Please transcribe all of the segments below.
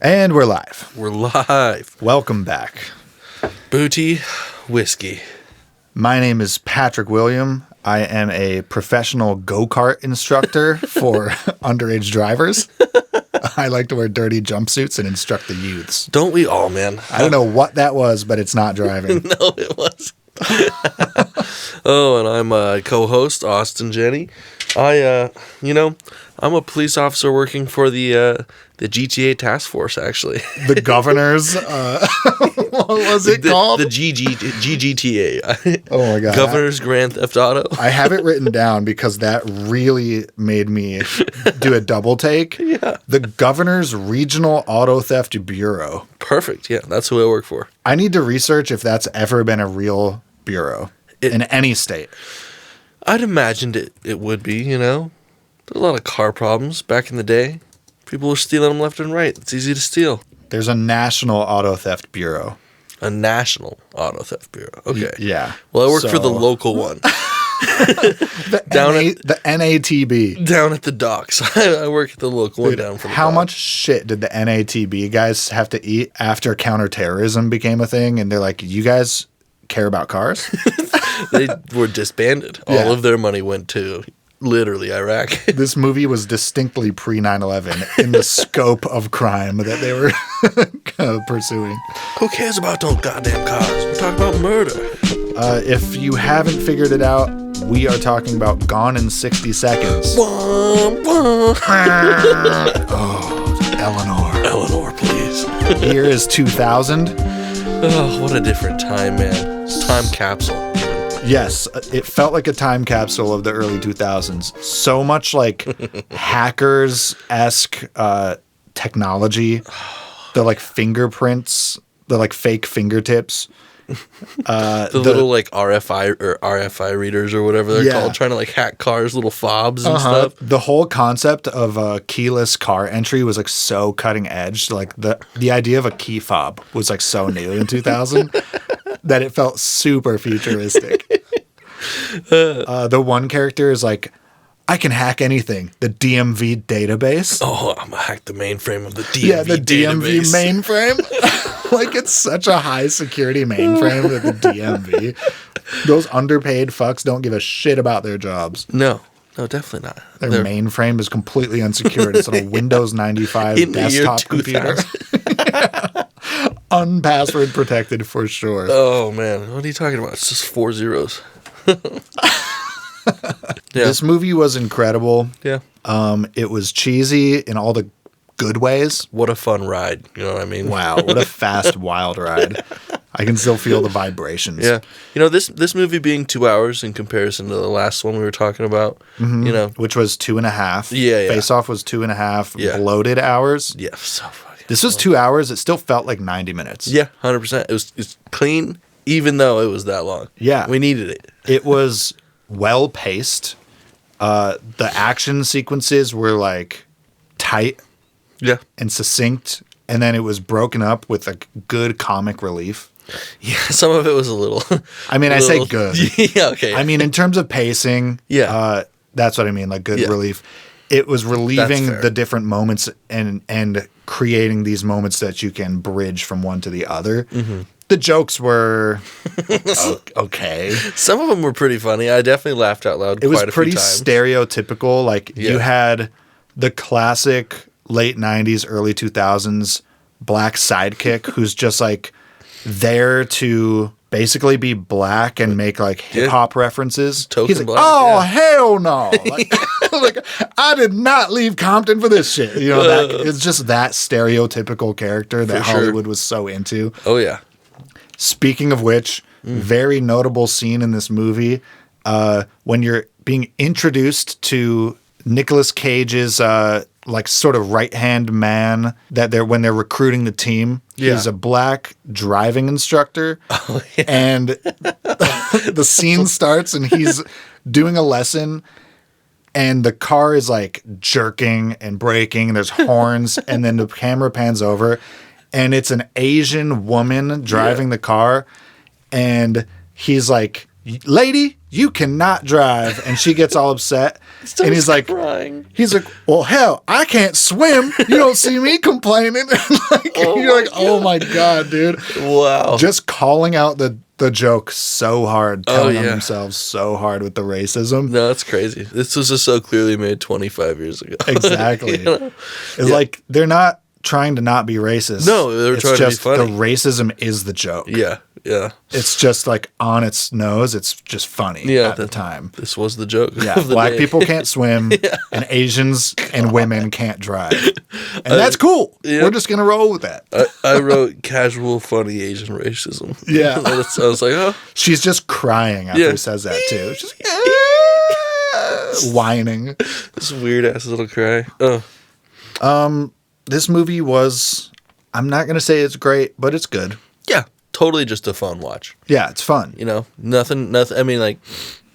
And we're live. We're live. Welcome back. Booty whiskey. My name is Patrick William. I am a professional go-kart instructor for underage drivers. I like to wear dirty jumpsuits and instruct the youths. Don't we all, man? I don't know what that was, but it's not driving. No, it was. Oh, and I'm co-host Austin Jenny. I'm a police officer working for the GTA task force, actually. The governor's, what was it called? The GGTA. Oh my God. Governor's Grand Theft Auto. I have it written down because that really made me do a double take. Yeah. The Governor's Regional Auto Theft Bureau. Perfect. Yeah, that's who I work for. I need to research if that's ever been a real bureau in any state. I'd imagined it would be, you know. There's a lot of car problems back in the day. People were stealing them left and right. It's easy to steal. There's a National Auto Theft Bureau. A National Auto Theft Bureau. Okay. Yeah. Well, I work for the local one. The NATB. Down at the docks. I work at the local one down from the How dock. much shit did the NATB guys have to eat after counterterrorism became a thing? And they're like, you guys care about cars? They were disbanded. Yeah. All of their money went to literally Iraq. This movie was distinctly pre-9/11 in the scope of crime that they were pursuing. Who cares about those goddamn cars? We're talking about murder. If you haven't figured it out, we are talking about Gone in 60 Seconds. Wah, wah. Eleanor. Eleanor, please. Year is 2000. Oh, what a different time, man. Time capsule. Yes, it felt like a time capsule of the early 2000s. So much like hackers-esque technology. The like fingerprints, the like fake fingertips. The little like RFI readers or whatever they're called, trying to like hack cars, little fobs and stuff. The whole concept of keyless car entry was like so cutting edge. Like the idea of a key fob was like so new in 2000 that it felt super futuristic. The one character is like, I can hack anything. The DMV database. Oh, I'm gonna hack the mainframe of the DMV Yeah, the database. DMV mainframe. Like, it's such a high security mainframe at the DMV. Those underpaid fucks don't give a shit about their jobs. No, definitely not. Their mainframe is completely unsecured. It's on a Windows 95 in desktop computer. Unpassword protected for sure. Oh, man. What are you talking about? It's just 4 zeros. Yeah. This movie was incredible. Yeah. It was cheesy in all the good ways. What a fun ride. You know what I mean? Wow, what a fast, wild ride. I can still feel the vibrations. Yeah. You know, this movie being 2 hours in comparison to the last one we were talking about, you know. Which was 2.5. Yeah. Face Off was 2.5 Yeah. bloated hours. Yeah, so fucking. This was 2 hours. It still felt like 90 minutes. Yeah, 100%. It's clean, even though it was that long. Yeah. We needed it. It was well paced. The action sequences were like tight Yeah. and succinct, and then it was broken up with a good comic relief. Yeah, some of it was a little. I mean, I say good. Yeah, okay. I mean, in terms of pacing, that's what I mean, like good relief. It was relieving the different moments and creating these moments that you can bridge from one to the other. Mm-hmm. The jokes were okay. Some of them were pretty funny. I definitely laughed out loud. It was quite a pretty few times. stereotypical. Like you had the classic late 90s, early 2000s black sidekick who's just like there to basically be black and make like hip hop references. Token He's like, black, oh, hell no. Like, like, I did not leave Compton for this shit. You know, it's just that stereotypical character that Hollywood was so into. Oh, yeah. Speaking of which, very notable scene in this movie when you're being introduced to Nicolas Cage's like sort of right-hand man when they're recruiting the team. Yeah. He's a black driving instructor. Oh, yeah. And the scene starts and he's doing a lesson and the car is like jerking and braking and there's horns and then the camera pans over and it's an Asian woman driving the car and he's like lady, you cannot drive. And she gets all upset. And he's like, crying. He's like, well, hell, I can't swim. You don't see me complaining. You're like, oh my God, dude. Wow. Just calling out the joke so hard, telling on themselves so hard with the racism. No, that's crazy. This was just so clearly made 25 years ago. Exactly. It's like they're not trying to not be racist. No, they're trying to be funny. The racism is the joke. Yeah. It's just like on its nose. It's just funny at the time. This was the joke. Yeah, black people can't swim, and Asians and women can't drive, and that's cool. Yeah. We're just gonna roll with that. I wrote casual, funny Asian racism. Yeah, I was like, oh, she's just crying after he says that too. She's like, whining. This weird ass little cry. This movie was. I'm not gonna say it's great, but it's good. Yeah. Totally just a fun watch. Yeah, it's fun. You know, nothing. I mean, like,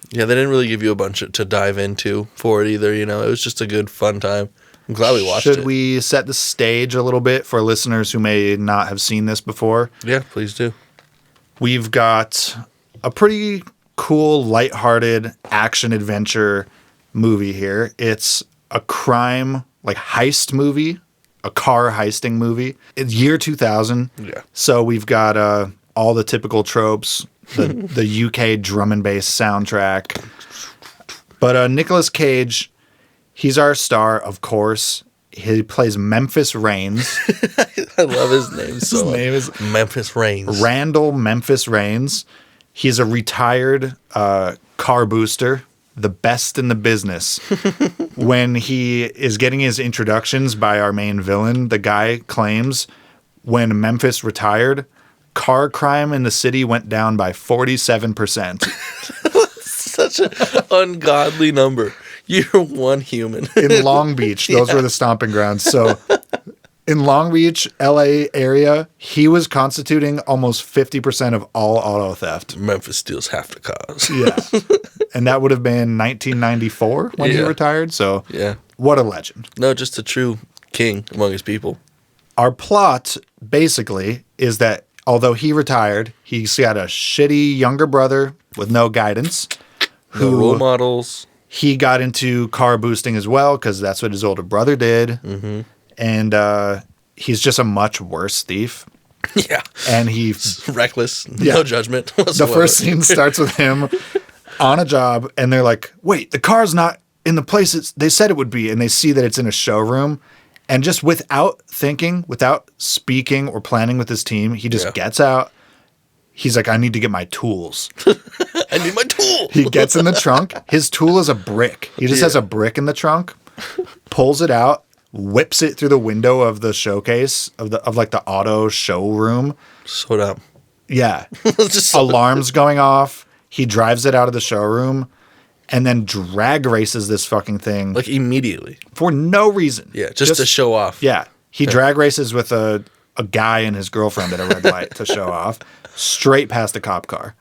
yeah, they didn't really give you a bunch to dive into for it either. You know, it was just a good, fun time. I'm glad we watched it. Should we set the stage a little bit for listeners who may not have seen this before? Yeah, please do. We've got a pretty cool, lighthearted action-adventure movie here. It's a crime, like, heist movie. A car heisting movie. It's year 2000. Yeah. So we've got all the typical tropes, the UK drum and bass soundtrack. But Nicolas Cage, he's our star, of course. He plays Memphis Reigns. I love his name His name is Memphis Reigns. Randall Memphis Reigns. He's a retired car booster. The best in the business. When he is getting his introductions by our main villain, the guy claims when Memphis retired, car crime in the city went down by 47%. Such an ungodly number. You're one human. In Long Beach, those were the stomping grounds. So in Long Beach, LA area, he was constituting almost 50% of all auto theft. Memphis steals half the cars. Yeah. And that would have been 1994 when he retired. So what a legend. No, just a true king among his people. Our plot, basically, is that although he retired, he's got a shitty younger brother with no guidance. No role models. He got into car boosting as well because that's what his older brother did. Mm-hmm. And he's just a much worse thief. Yeah. And he's reckless. No judgment whatsoever. The first scene starts with him on a job, and they're like, wait, the car's not in the place they said it would be. And they see that it's in a showroom. And just without thinking, without speaking or planning with his team, he just gets out. He's like, I need to get my tools. I need my tool. He gets in the trunk. His tool is a brick. He just has a brick in the trunk, pulls it out, whips it through the window of the showcase of like the auto showroom. So dumb. Yeah. Alarms going off. He drives it out of the showroom and then drag races this fucking thing. Like immediately. For no reason. Yeah, just to show off. Yeah. He drag races with a guy and his girlfriend at a red light to show off. Straight past a cop car.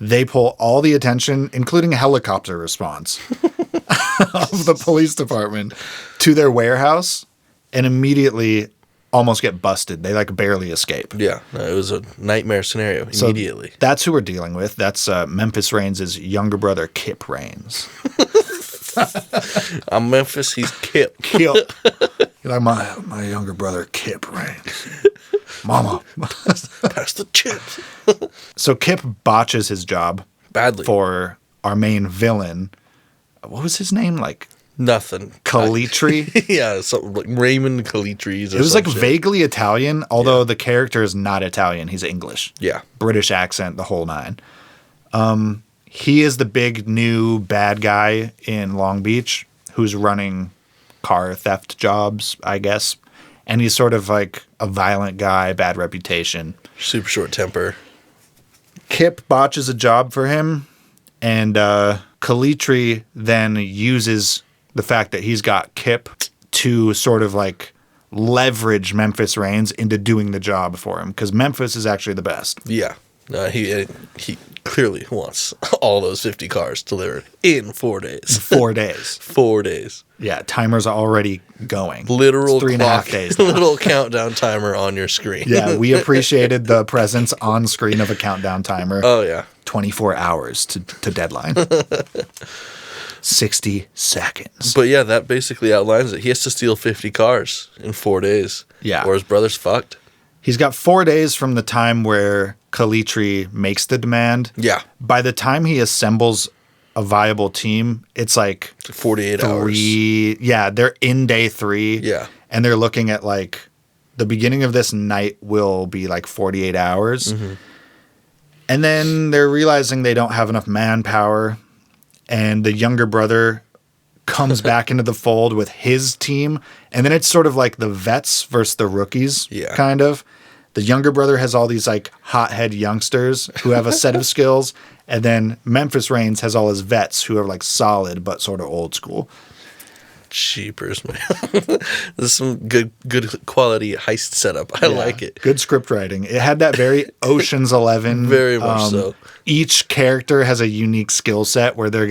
They pull all the attention, including a helicopter response of the police department to their warehouse and immediately almost get busted. They like barely escape. Yeah, no, it was a nightmare scenario immediately. So that's who we're dealing with. That's Memphis Reigns' younger brother, Kip Reigns. I'm Memphis, he's Kip. Kip. You're like my younger brother, Kip Reigns. Mama. Pass the chips. So Kip botches his job. Badly. For our main villain. What was his name? Like nothing. Calitri? Yeah, something like Raymond Calitri. It was like vaguely Italian, although the character is not Italian. He's English. Yeah. British accent, the whole nine. He is the big new bad guy in Long Beach who's running car theft jobs, I guess. And he's sort of like a violent guy, bad reputation. Super short temper. Kip botches a job for him, and Calitri then uses the fact that he's got Kip to sort of like leverage Memphis Reigns into doing the job for him, because Memphis is actually the best. Yeah. He clearly wants all those 50 cars delivered in 4 days. 4 days. 4 days. Yeah, timer's already going. Literal It's 3.5 days now. Little countdown timer on your screen. Yeah, we appreciated the presence on screen of a countdown timer. Oh, yeah. 24 hours to deadline. 60 seconds. But yeah, that basically outlines it. He has to steal 50 cars in 4 days. Yeah. Or his brother's fucked. He's got 4 days from the time where Kalitri makes the demand. Yeah. By the time he assembles a viable team, it's like 48 hours. Yeah, they're in day 3. Yeah. And they're looking at like the beginning of this night will be like 48 hours. Mm-hmm. And then they're realizing they don't have enough manpower. And the younger brother comes back into the fold with his team. And then it's sort of like the vets versus the rookies, kind of. The younger brother has all these like hothead youngsters who have a set of skills. And then Memphis Reigns has all his vets who are like solid but sort of old school. Cheapers, man. This is some good quality heist setup. I like it. Good script writing. It had that very Ocean's 11. Very much so. Each character has a unique skill set where they're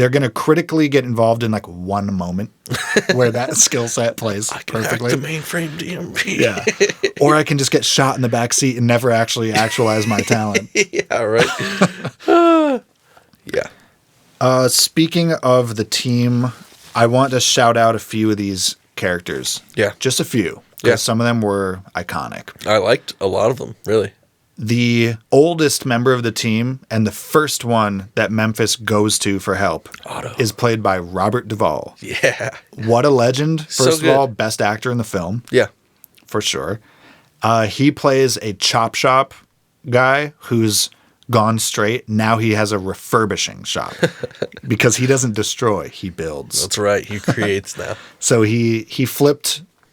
gonna critically get involved in like one moment where that skill set plays perfectly. Hack the mainframe DMV. Yeah. Or I can just get shot in the back seat and never actually actualize my talent. Yeah, right. Yeah. Speaking of the team, I want to shout out a few of these characters. Yeah. Just a few. Yeah. Some of them were iconic. I liked a lot of them, really. The oldest member of the team and the first one that Memphis goes to for help is played by Robert Duvall. Yeah. What a legend. First of all, best actor in the film. Yeah. For sure. He plays a chop shop guy who's gone straight. Now he has a refurbishing shop because he doesn't destroy, he builds. That's right. He creates now. So he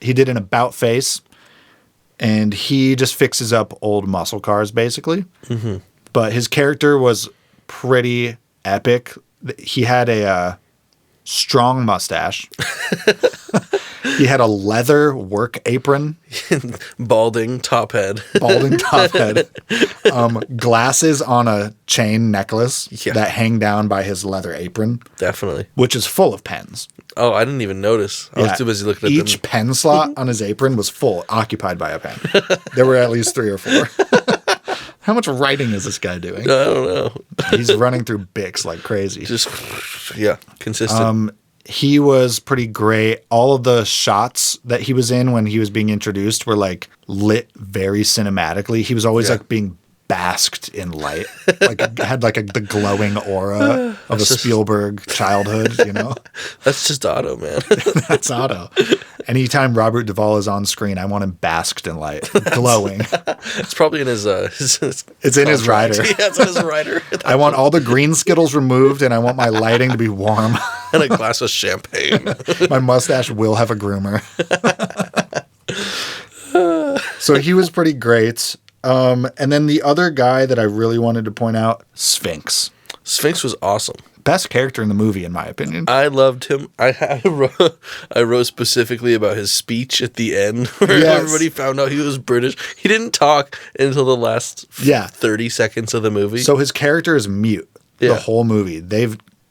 did an about face. And he just fixes up old muscle cars, basically. Mm-hmm. But his character was pretty epic. He had a strong mustache. He had a leather work apron. Balding top head. Glasses on a chain necklace that hang down by his leather apron. Definitely. Which is full of pens. Oh, I didn't even notice. I was too busy looking at them. Each pen slot on his apron was full, occupied by a pen. There were at least 3 or 4. How much writing is this guy doing? I don't know. He's running through Bics like crazy. Just, consistent. He was pretty great. All of the shots that he was in when he was being introduced were like lit very cinematically. He was always like being basked in light, like had like the glowing aura of a Spielberg childhood, you know? That's just Otto, man. That's Otto. Anytime Robert Duvall is on screen, I want him basked in light, glowing. It's probably in his it's in his rider. Yeah, it's in his rider. I want all the green Skittles removed, and I want my lighting to be warm. And a glass of champagne. My mustache will have a groomer. So he was pretty great. And then the other guy that I really wanted to point out, Sphinx. Sphinx was awesome. Best character in the movie, in my opinion. I loved him. I wrote specifically about his speech at the end where everybody found out he was British. He didn't talk until the last 30 seconds of the movie. So his character is mute the whole movie.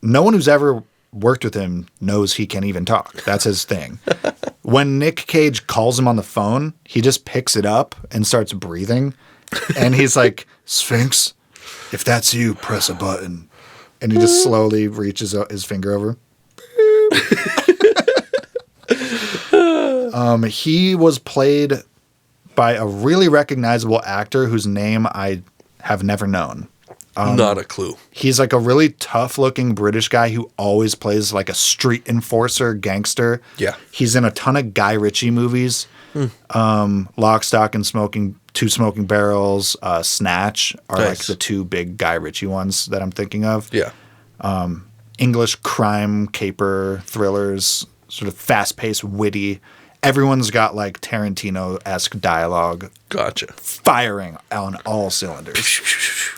No one who's ever worked with him knows he can even talk. That's his thing. When Nick Cage calls him on the phone, he just picks it up and starts breathing. And he's like, Sphinx, if that's you, press a button. And he just slowly reaches his finger over. He was played by a really recognizable actor whose name I have never known. Not a clue. He's like a really tough-looking British guy who always plays like a street enforcer gangster. Yeah. He's in a ton of Guy Ritchie movies. Lock, Stock, and Two Smoking Barrels, Snatch are like the 2 big Guy Ritchie ones that I'm thinking of. Yeah. English crime, caper, thrillers, sort of fast-paced, witty. Everyone's got like Tarantino-esque dialogue. Gotcha. Firing on all cylinders.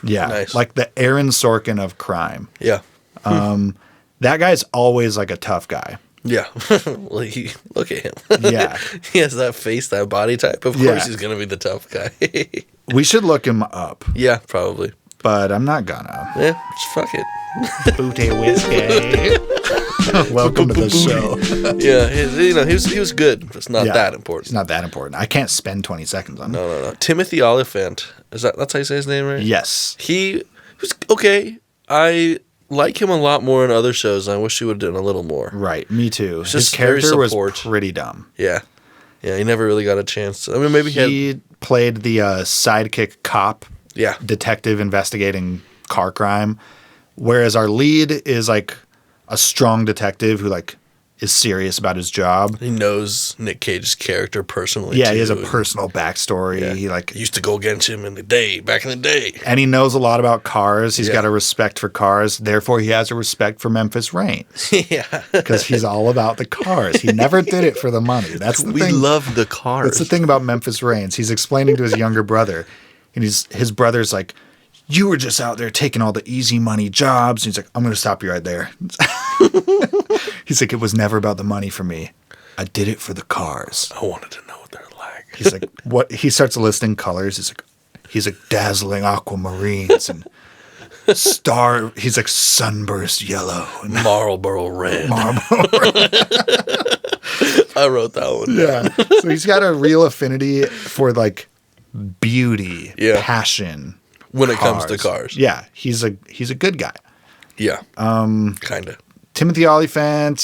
Yeah. Nice. Like the Aaron Sorkin of crime. Yeah. That guy's always like a tough guy. Yeah. Well, look at him. Yeah. He has that face, that body type. Of course he's going to be the tough guy. We should look him up. Yeah, probably. But I'm not gonna. Yeah, just fuck it. Booty whiskey. Welcome to the show. Yeah, he was good. It's not that important. It's not that important. I can't spend 20 seconds on it. No. Timothy Oliphant. That's how you say his name, right? Yes. He was okay. I like him a lot more in other shows. I wish he would have done a little more. Right, me too. His character was pretty dumb. Yeah. Yeah, he never really got a chance. I mean, maybe he played the sidekick cop. Yeah. Detective investigating car crime. Whereas our lead is like a strong detective who like is serious about his job. He knows Nick Cage's character personally. Yeah, too, he has a personal backstory. Yeah. He like used to go against him back in the day. And he knows a lot about cars. He's got a respect for cars. Therefore, he has a respect for Memphis Reigns. Yeah. Because he's all about the cars. He never did it for the money. That's the thing. We love the cars. That's the thing about Memphis Reigns. He's explaining to his younger brother. And his brother's like, you were just out there taking all the easy money jobs. And he's like, I'm going to stop you right there. He's like, it was never about the money for me. I did it for the cars. I wanted to know what they're like. He's like, what? He starts listing colors. He's like dazzling aquamarines and he's like sunburst yellow. And Marlboro red. I wrote that one. Yeah. So he's got a real affinity for like beauty, passion. When it comes to cars. Yeah. He's a good guy. Yeah. Kind of. Timothy Oliphant,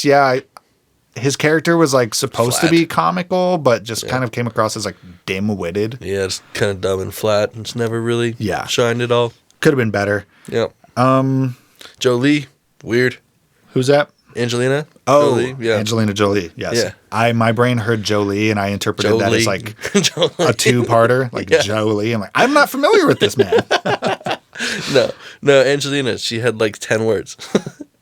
his character was like supposed to be comical, but just kind of came across as like dim-witted. Yeah, it's kind of dumb and flat. It's never really shined at all. Could have been better. Yeah. Jolie, weird. Who's that? Angelina. Oh, Jolie. Yeah. Angelina Jolie. Yes. Yeah. My brain heard Jolie, and I interpreted that as like a two-parter, like Jolie. I'm like, I'm not familiar with this man. No, Angelina. She had like 10 words.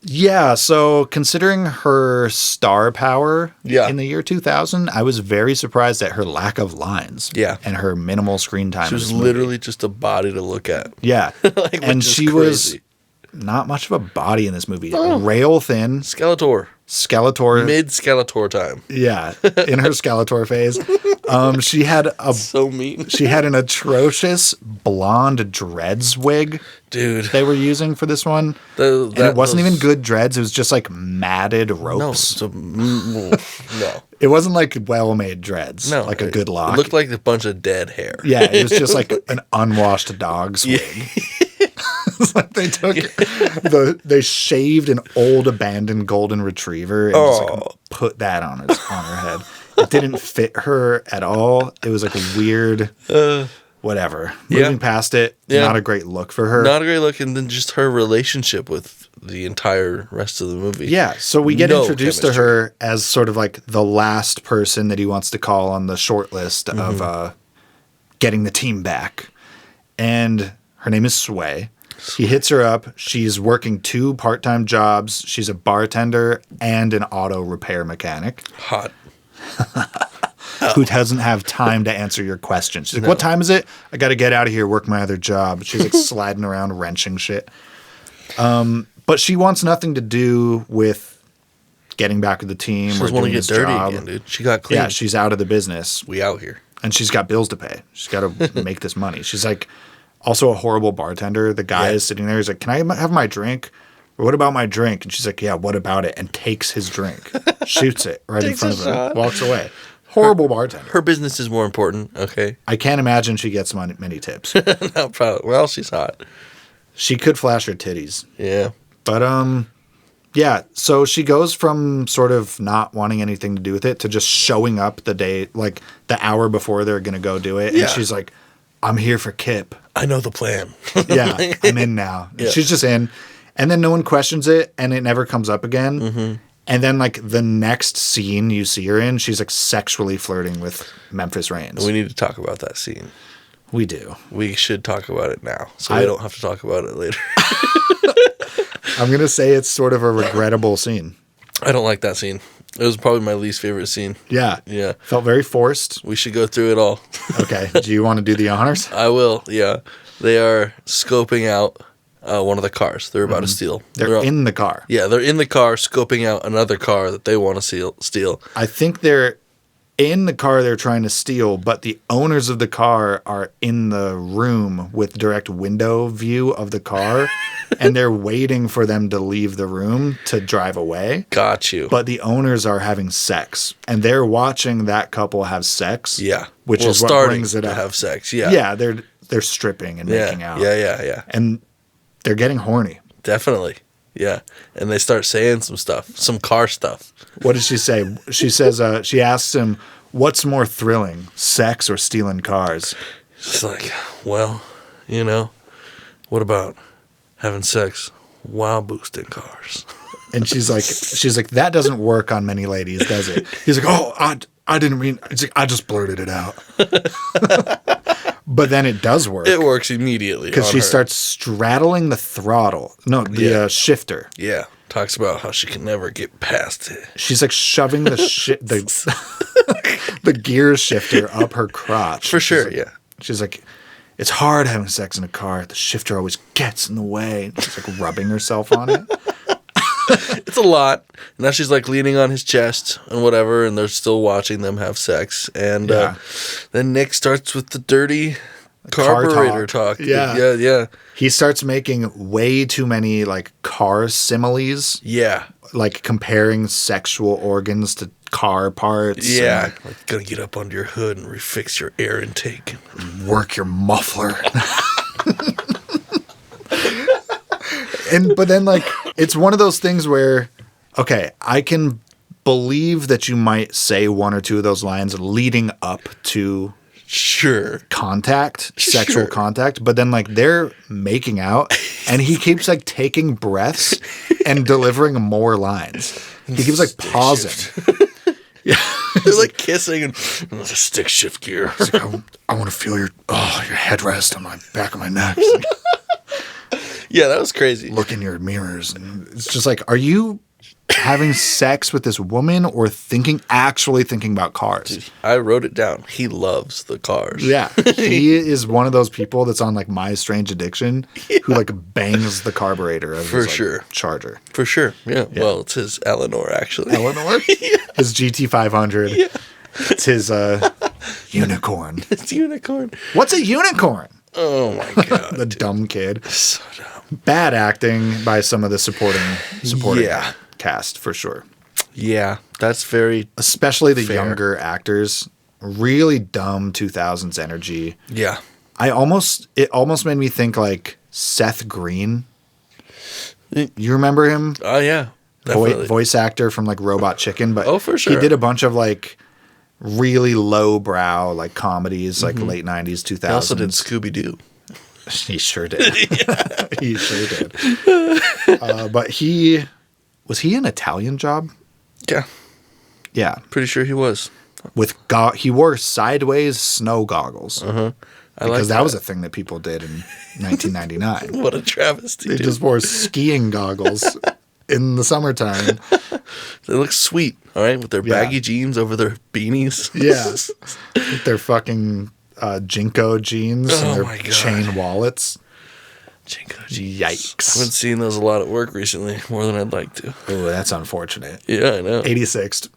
Yeah, so considering her star power in the year 2000, I was very surprised at her lack of lines. Yeah. And her minimal screen time. She was literally just a body to look at. Yeah. And she was not much of a body in this movie. Rail thin. Skeletor. Mid Skeletor time. Yeah. In her Skeletor phase. She had so mean. She had an atrocious blonde dreads wig. Dude. They were using for this one. And it wasn't even good dreads. It was just like matted ropes. No. It wasn't like well-made dreads. No. Like a good lock. It looked like a bunch of dead hair. Yeah. It was just like an unwashed dog's wig. It's like they took they shaved an old abandoned golden retriever and just like put that on her head. It didn't fit her at all. It was like a weird whatever. Moving past it, not a great look for her. Not a great look, and then just her relationship with the entire rest of the movie. Yeah, so we get introduced to her as sort of like the last person that he wants to call on the short list of getting the team back. And her name is Sway. He hits her up. She's working 2 part-time jobs. She's a bartender and an auto repair mechanic. Hot. Who doesn't have time to answer your questions. She's like, what time is it? I got to get out of here, work my other job. She's like sliding around, wrenching shit. But she wants nothing to do with getting back with the team. She doesn't want to get dirty again, dude. She got clean. Yeah, she's out of the business. We out here. And she's got bills to pay. She's got to make this money. She's like also a horrible bartender. The guy is sitting there. He's like, can I have my drink? What about my drink? And she's like, yeah, what about it? And takes his drink, shoots it right in front of him, walks away. Horrible bartender. Her business is more important, okay? I can't imagine she gets many tips. No, probably. Well, she's hot. She could flash her titties. Yeah. But, yeah, so she goes from sort of not wanting anything to do with it to just showing up the day, like the hour before they're going to go do it. And she's like, I'm here for Kip. I know the plan. Yeah, I'm in now. Yeah. She's just in. And then no one questions it, and it never comes up again. Mm-hmm. And then, like, the next scene you see her in, she's, like, sexually flirting with Memphis Reigns. We need to talk about that scene. We do. We should talk about it now, so we don't have to talk about it later. I'm going to say it's sort of a regrettable scene. I don't like that scene. It was probably my least favorite scene. Yeah. Yeah. Felt very forced. We should go through it all. Okay. Do you want to do the honors? I will, yeah. They are scoping out one of the cars they're about to steal. They're in the car. Yeah, they're in the car scoping out another car that they want to steal. I think they're in the car they're trying to steal, but the owners of the car are in the room with direct window view of the car, and they're waiting for them to leave the room to drive away. Got you. But the owners are having sex, and they're watching that couple have sex. Yeah. Which is what brings it up. Have sex, yeah. Yeah, they're stripping and making out. Yeah. And they're getting horny. Definitely. Yeah. And they start saying some stuff, some car stuff. What does she say? She says, she asks him, what's more thrilling, sex or stealing cars? It's like, well, what about having sex while boosting cars? And she's like, that doesn't work on many ladies, does it? He's like, oh, I didn't mean, I just blurted it out. But then it does work. It works immediately. Because she starts straddling the throttle. No, the shifter. Yeah. Talks about how she can never get past it. She's like shoving the the gear shifter up her crotch. For sure, yeah. She's like, it's hard having sex in a car. The shifter always gets in the way. She's like rubbing herself on it. It's a lot. Now she's like leaning on his chest and whatever, and they're still watching them have sex. And then Nick starts with the dirty carburetor talk. Yeah. He starts making way too many like car similes. Yeah. Like comparing sexual organs to car parts. Yeah. Like gonna get up under your hood and refix your air intake. Work your muffler. But then, like, it's one of those things where, okay, I can believe that you might say one or two of those lines leading up to sexual contact, but then, like, they're making out, and he keeps, like, taking breaths and delivering more lines. He keeps, like, pausing. Yeah. They're, like, kissing and stick shift gear. He's like, I want to feel your headrest on my back of my neck. Yeah, that was crazy. Look in your mirrors, and it's just like, are you having sex with this woman or actually thinking about cars? Dude, I wrote it down. He loves the cars. Yeah. He is one of those people that's on like My Strange Addiction who like bangs the carburetor of his Charger. For sure. Yeah. Well, it's his Eleanor, actually. Eleanor? Yeah. His GT500. Yeah. It's his unicorn. His unicorn. What's a unicorn? Oh my God. The dumb kid. So dumb. Bad acting by some of the supporting cast, for sure. Yeah, that's very especially the fair. Younger actors. Really dumb 2000s energy. Yeah. It almost made me think like Seth Green. You remember him? Oh yeah. Voice actor from like Robot Chicken, but for sure. He did a bunch of like really lowbrow like comedies, like late 90s, 2000s. He also did Scooby-Doo. He sure did. He sure did. But was he an Italian Job? Yeah. Yeah. Pretty sure he was. He wore sideways snow goggles. Uh-huh. Because that was a thing that people did in 1999. What a travesty. They just wore skiing goggles in the summertime. They look sweet, all right, with their baggy jeans over their beanies. Yeah. With their fucking Jinko jeans and their chain wallets. Jinko jeans. Yikes. I haven't seen those a lot at work recently, more than I'd like to. Oh, that's unfortunate. Yeah, I know. 86th.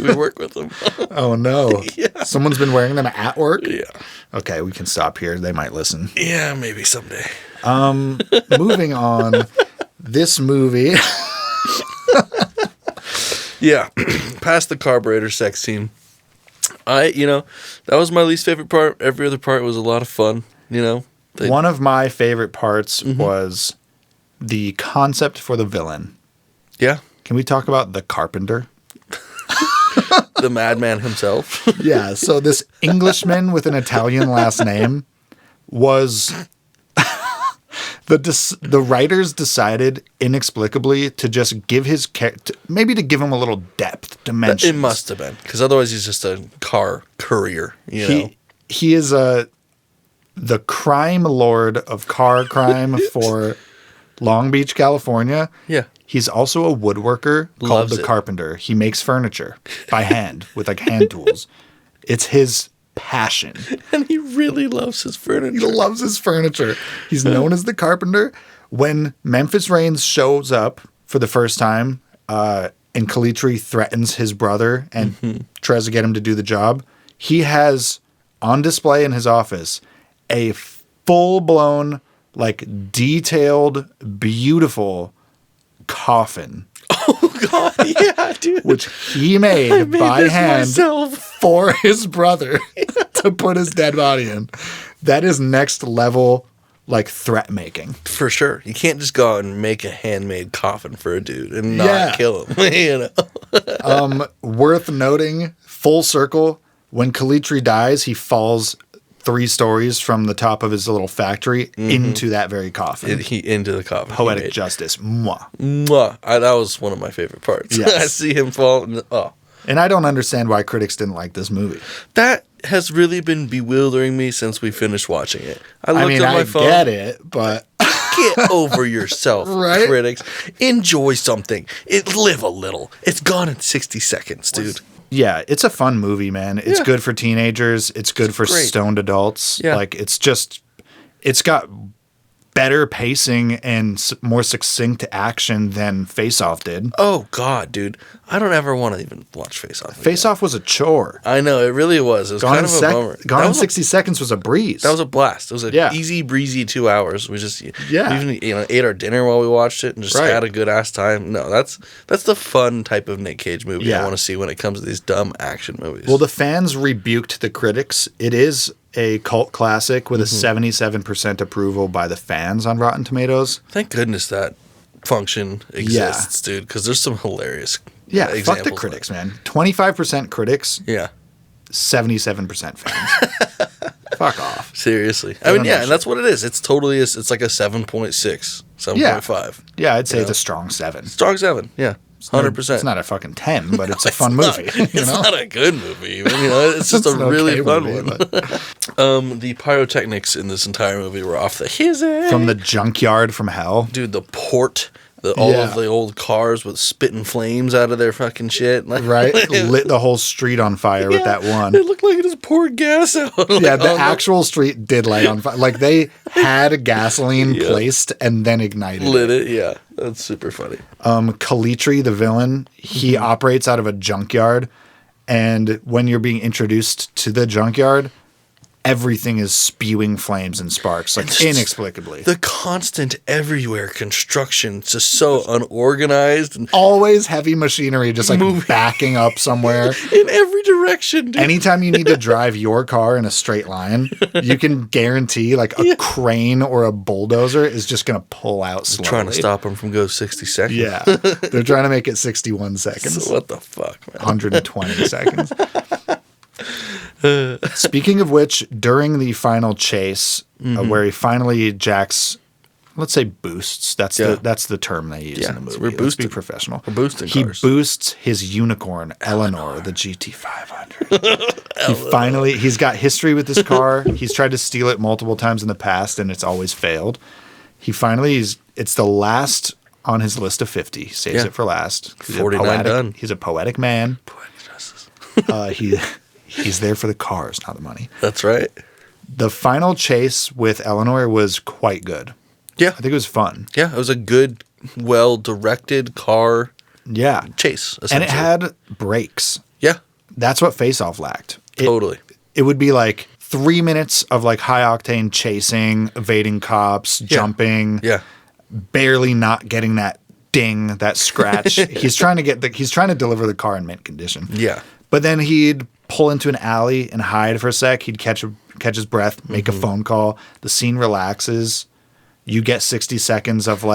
We work with them. Oh, no. Yeah. Someone's been wearing them at work? Yeah. Okay, we can stop here. They might listen. Yeah, maybe someday. Moving on. This movie. Yeah. Past the carburetor sex scene. That was my least favorite part. Every other part was a lot of fun, One of my favorite parts was the concept for the villain. Yeah. Can we talk about the carpenter? The madman himself. Yeah. So this Englishman with an Italian last name was... The writers decided inexplicably to just give his character, maybe to give him a little depth, dimension. It must have been, because otherwise he's just a car courier. He is the crime lord of car crime for Long Beach, California. Yeah. He's also a woodworker called the Carpenter. He makes furniture by hand with like hand tools. It's his passion. And he really loves his furniture. He loves his furniture. He's known as the carpenter. When Memphis Reigns shows up for the first time, and Calitri threatens his brother and tries to get him to do the job, he has on display in his office a full-blown, like, detailed, beautiful coffin. Oh, God, yeah, dude. Which he made by hand for his brother to put his dead body in. That is next level, like, threat making. For sure. You can't just go out and make a handmade coffin for a dude and not kill him. You know? Worth noting, full circle, when Calitri dies, he falls 3 stories from the top of his little factory into that very coffin. Into the coffin. Poetic justice. Mwah. Mwah. That was one of my favorite parts. Yes. I see him fall. And I don't understand why critics didn't like this movie. That has really been bewildering me since we finished watching it. I looked at my phone. I get it, but... Get over yourself, right? Critics. Enjoy something. Live a little. It's gone in 60 seconds, dude. Yeah, it's a fun movie, man. It's good for teenagers. It's good for stoned adults. Yeah. Like, it's got better pacing and more succinct action than Face Off did. Oh, God, dude. I don't ever want to even watch Face Off. Face Off was a chore. I know, it really was. It was kind of a bummer. Gone in 60 Seconds was a breeze. That was a blast. It was an easy, breezy 2 hours. We just we even ate our dinner while we watched it and just had a good-ass time. No, that's the fun type of Nick Cage movie I want to see when it comes to these dumb action movies. Well, the fans rebuked the critics. It is a cult classic with a 77% approval by the fans on Rotten Tomatoes. Thank goodness that function exists, dude, because there's some hilarious examples. Fuck the critics, man. 25% critics. Yeah. 77% fans. Fuck off. Seriously. I mean, and that's what it is. It's totally, it's like a 7.6, 7.5. Yeah, I'd say it's a strong 7. Strong 7, yeah. 100%. It's not a fucking 10, but it's a fun movie. It's not a good movie. It's just a really fun one. The pyrotechnics in this entire movie were off the hizzy. From the junkyard from hell. Dude, the port, all of the old cars with spitting flames out of their fucking shit. Right? Lit the whole street on fire with that one. It looked like it just poured gas out. The actual street did light on fire. Like, they had gasoline placed and then ignited Lit it, yeah. That's super funny. Calitri, the villain, he operates out of a junkyard. And when you're being introduced to the junkyard, everything is spewing flames and sparks, like, inexplicably. The constant everywhere construction, just so unorganized. And always heavy machinery just, like, backing up somewhere. In every direction, dude. Anytime you need to drive your car in a straight line, you can guarantee, like, a crane or a bulldozer is just going to pull out slowly. Trying to stop them from going 60 seconds. Yeah. They're trying to make it 61 seconds. So what the fuck, man? 120 seconds. Speaking of which, during the final chase, where he finally jacks, let's say boosts. That's the term they use in the movie. So let's be professional. We're boosting cars. He boosts his unicorn, Eleanor, the GT500. He's got history with this car. He's tried to steal it multiple times in the past, and it's always failed. It's the last on his list of 50. Saves it for last. 49 done. He's a poetic man. Poetic justice. He's there for the cars, not the money. That's right. The final chase with Eleanor was quite good. Yeah. I think it was fun. Yeah, it was a good, well-directed car chase, essentially. And it had brakes. Yeah. That's what Face Off lacked. Totally. It would be like 3 minutes of, like, high-octane chasing, evading cops, jumping. Yeah. Barely not getting that ding, that scratch. He's trying to deliver the car in mint condition. Yeah. But then he'd pull into an alley and hide for a sec. He'd catch his breath, make a phone call. The scene relaxes. You get 60 seconds of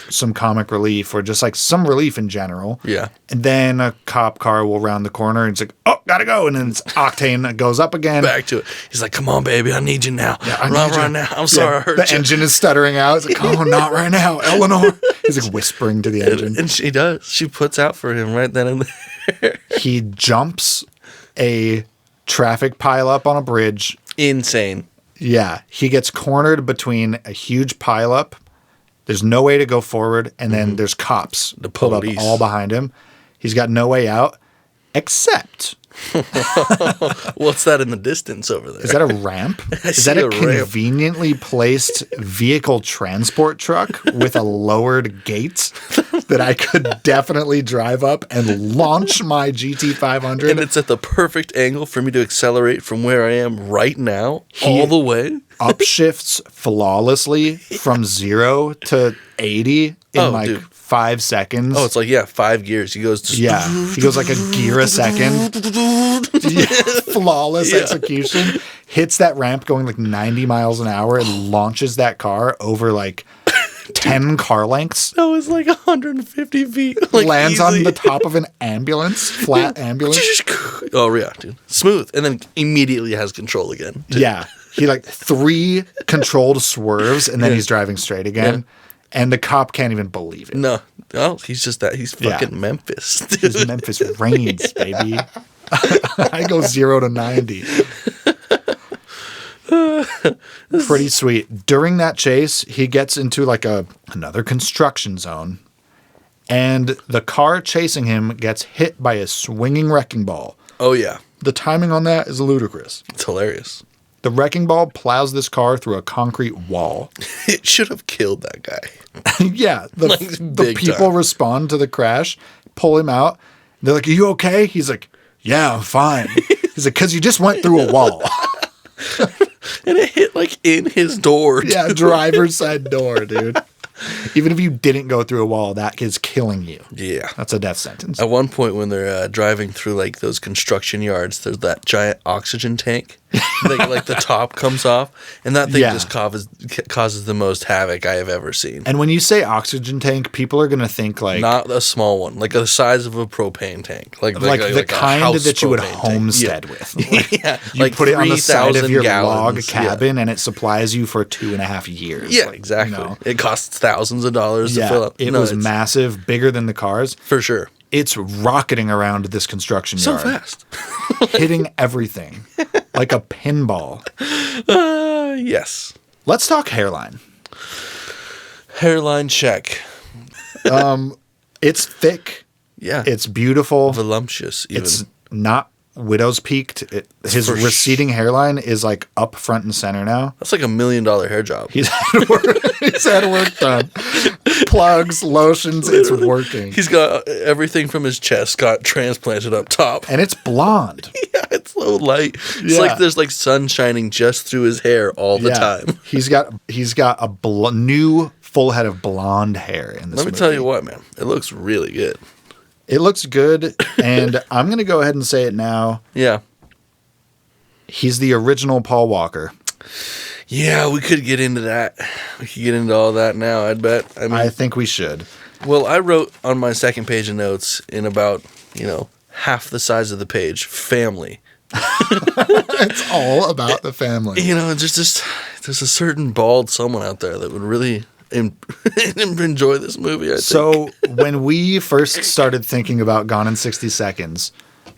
some comic relief or just, like, some relief in general. Yeah. And then a cop car will round the corner and it's like, oh, gotta go. And then it's octane goes up again. Back to it. He's like, come on, baby, I need you now. Yeah, Not right now. I'm sorry I hurt you. The engine is stuttering out. It's like, oh, not right now, Eleanor. He's like whispering to the engine. And she does. She puts out for him right then and there. He jumps a traffic pileup on a bridge. Insane. Yeah. He gets cornered between a huge pileup. There's no way to go forward. And then there's cops pulled up all behind him. He's got no way out except What's that in the distance over there? Is that a ramp? Is that a conveniently placed vehicle transport truck with a lowered gate that I could definitely drive up and launch my GT500? And it's at the perfect angle for me to accelerate from where I am right now all the way. Upshifts flawlessly from 0 to 80 in 5 seconds. Oh, it's like, 5 gears. He goes... He goes like a gear a second. Flawless execution. Hits that ramp going like 90 miles an hour and launches that car over like 10 car lengths. That was like 150 feet. Lands on the top of an ambulance, flat ambulance. Oh, yeah, dude. Smooth. And then immediately has control again. Yeah. He 3 controlled swerves and then he's driving straight again. Yeah. And the cop can't even believe it. No. Oh, he's just that. He's fucking Memphis. Dude. He's Memphis Reigns, baby. I go 0 to 90. Pretty sweet. During that chase, he gets into like another construction zone. And the car chasing him gets hit by a swinging wrecking ball. Oh, yeah. The timing on that is ludicrous. It's hilarious. The wrecking ball plows this car through a concrete wall. It should have kkilled that guy. Yeah. The people respond to the crash, pull him out. They're like, "Are you okay?" He's like, "Yeah, I'm fine." He's like, "'Cause you just went through a wall." And it hit like in his door. Yeah, driver's side door, dude. Even if you didn't go through a wall, that is killing you. Yeah. That's a death sentence. At one point when they're driving through like those construction yards, there's that giant oxygen tank. like the top comes off, and that thing just causes the most havoc I have ever seen. And when you say oxygen tank, people are going to think like... Not a small one, like the size of a propane tank. Like the kind that you would homestead with. You put it on the side of your log cabin, and it supplies you for 2.5 years. Yeah, exactly. It costs thousands of dollars to fill up. It was massive, bigger than the cars. For sure. It's rocketing around this construction yard. So fast. Hitting everything. Like a pinball. Yes. Let's talk hairline. Hairline check. It's thick. Yeah. It's beautiful. Voluptuous, even. It's not widow's peaked. His receding hairline is like up front and center now. That's like $1 million hair job. He's had work done. Plugs, lotions, it's working. He's got everything from his chest got transplanted up top. And it's blonde. Yeah, it's so light. It's like there's like sun shining just through his hair all the time. He's got a new full head of blonde hair in this movie. Let me tell you what, man. It looks really good. It looks good, and I'm going to go ahead and say it now. Yeah. He's the original Paul Walker. Yeah, we could get into that. We could get into all that now, I'd bet. I think we should. Well, I wrote on my second page of notes in about, half the size of the page, family. It's all about the family. There's a certain bald someone out there that would really... enjoy this movie, I think. So when we first started thinking about Gone in 60 Seconds,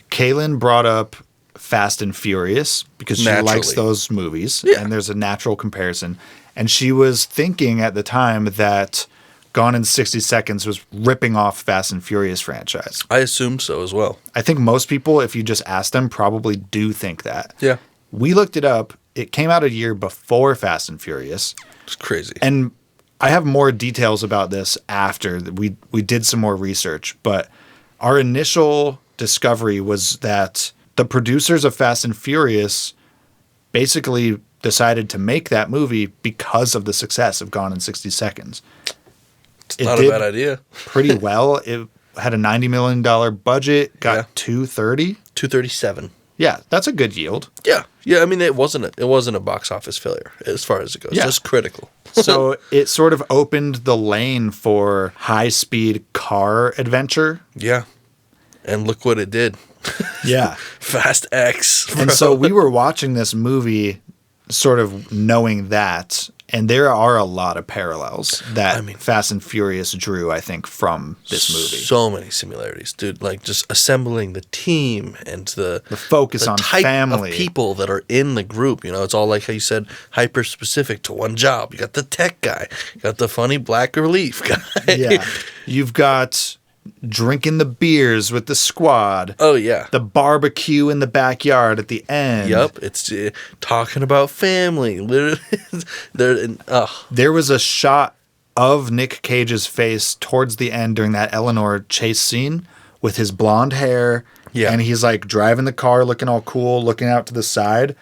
Kaylin brought up Fast and Furious because she likes those movies, and there's a natural comparison. And she was thinking at the time that Gone in 60 Seconds was ripping off Fast and Furious franchise. I assumed so as well. I think most people, if you just ask them, probably do think that. Yeah. We looked it up. It came out a year before Fast and Furious. It's crazy. And I have more details about this after we did some more research, but our initial discovery was that the producers of Fast and Furious basically decided to make that movie because of the success of Gone in 60 Seconds. It's not a bad idea. Pretty well. It had a $90 million budget, got $230. $237. Yeah, that's a good yield. Yeah. Yeah, I mean, it wasn't a box office failure as far as it goes. Just critical. So it sort of opened the lane for high-speed car adventure. Yeah. And look what it did. Yeah. Fast X. Bro. And so we were watching this movie sort of knowing that, and there are a lot of parallels that Fast and Furious drew, I think, from this movie. So many similarities, dude. Like just assembling the team and the focus on type family of people that are in the group. It's all like how you said, hyper specific to one job. You got the tech guy, you got the funny black relief guy. Yeah, you've got drinking the beers with the squad. Oh, yeah. The barbecue in the backyard at the end. Yep. It's talking about family. Literally. There was a shot of Nick Cage's face towards the end during that Eleanor chase scene with his blonde hair. Yeah. And he's like driving the car, looking all cool, looking out to the side.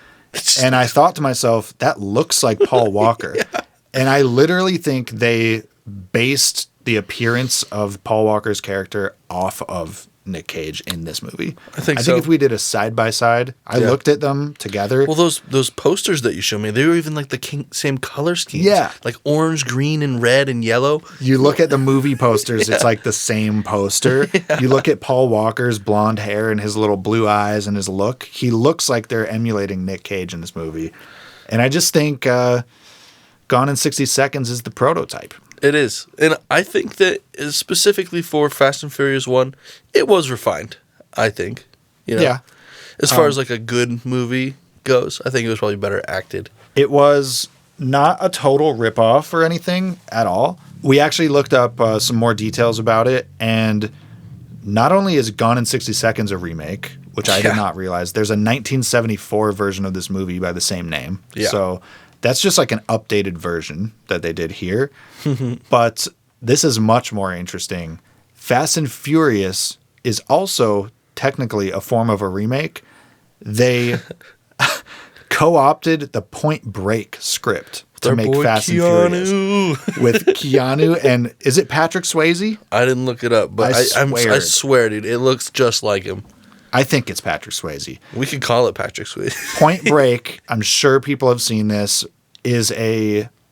And I thought to myself, that looks like Paul Walker. Yeah. And I literally think they based the appearance of Paul Walker's character off of Nick Cage in this movie. I think if we did a side-by-side, I looked at them together. Well, those posters that you showed me, they were even like the same color schemes. Yeah. Like orange, green, and red, and yellow. You look at the movie posters, it's like the same poster. Yeah. You look at Paul Walker's blonde hair and his little blue eyes and his look. He looks like they're emulating Nick Cage in this movie. And I just think Gone in 60 Seconds is the prototype. It is. And I think that specifically for Fast and Furious 1, it was refined, I think. Yeah. As far as like a good movie goes, I think it was probably better acted. It was not a total ripoff or anything at all. We actually looked up some more details about it, and not only is Gone in 60 Seconds a remake, which I did not realize, there's a 1974 version of this movie by the same name. Yeah. So that's just like an updated version that they did here. But this is much more interesting. Fast and Furious is also technically a form of a remake. They co-opted the Point Break script to make Fast and Furious with Keanu, and is it Patrick Swayze? I didn't look it up, but I swear, dude, it looks just like him. I think it's Patrick Swayze. We could call it Patrick Swayze. Point Break, I'm sure people have seen this,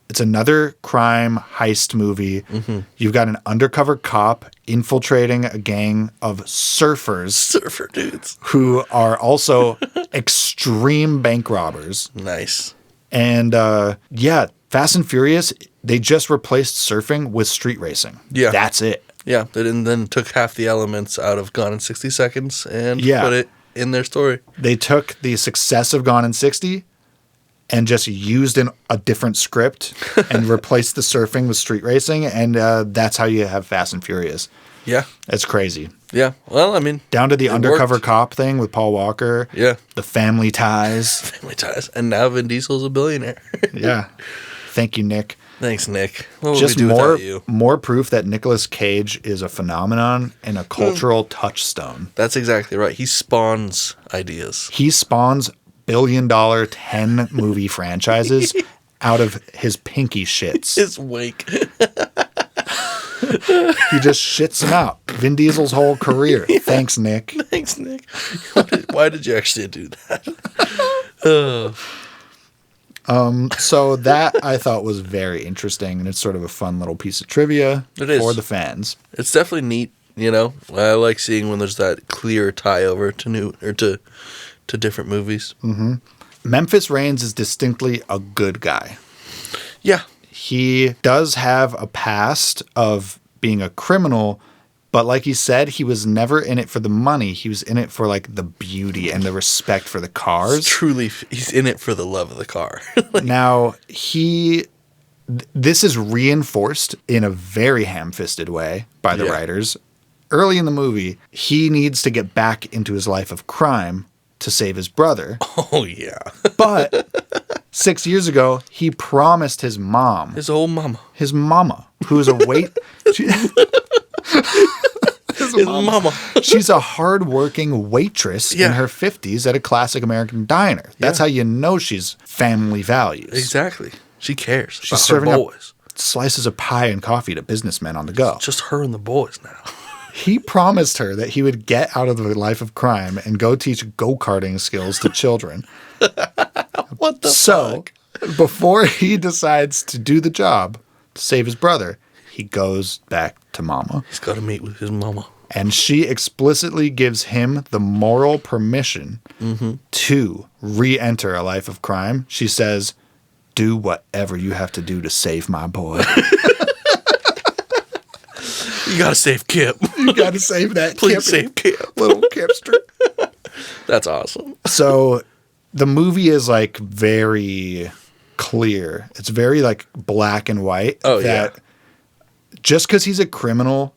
it's another crime heist movie. Mm-hmm. You've got an undercover cop infiltrating a gang of surfer dudes who are also extreme bank robbers. Nice. And Fast and Furious, they just replaced surfing with street racing. Yeah. That's it. Yeah, they then took half the elements out of Gone in 60 Seconds and put it in their story. They took the success of Gone in 60 and just used a different script and replaced the surfing with street racing, and that's how you have Fast and Furious. Yeah. It's crazy. Yeah. Well, I mean, down to the undercover cop thing with Paul Walker. Yeah. The family ties. Family ties. And now Vin Diesel's a billionaire. Yeah. Thank you, Nick. Thanks, Nick. What would just we do without you? More proof that Nicolas Cage is a phenomenon and a cultural touchstone. That's exactly right. He spawns ideas. He spawns billion-dollar 10 movie franchises out of his pinky shits. His wake. He just shits them out. Vin Diesel's whole career. Yeah. Thanks, Nick. Thanks, Nick. Why did you actually do that? So that I thought was very interesting, and it's sort of a fun little piece of trivia for the fans. It's definitely neat, I like seeing when there's that clear tie over to different movies. Mm-hmm. Memphis Reigns is distinctly a good guy. Yeah. He does have a past of being a criminal, but like he said, he was never in it for the money. He was in it for like the beauty and the respect for the cars. He's in it for the love of the car. Now, this is reinforced in a very ham-fisted way by the writers. Early in the movie, he needs to get back into his life of crime to save his brother. Oh, yeah. But 6 years ago, he promised his mom. His old mama. His mama, who's a his mama. She's a hardworking waitress in her 50s at a classic American diner. That's how you know she's family values. Exactly. She cares. She's serving up slices of pie and coffee to businessmen on the go. It's just her and the boys now. He promised her that he would get out of the life of crime and go teach go-karting skills to children. What the fuck? Before he decides to do the job to save his brother, he goes back to Mama. He's got to meet with his mama. And she explicitly gives him the moral permission to re-enter a life of crime. She says, do whatever you have to do to save my boy. You gotta save Kip. You gotta save that Please save Kip. Little Kipster. That's awesome. So the movie is like very clear. It's very like black and white. Oh, yeah. Just because he's a criminal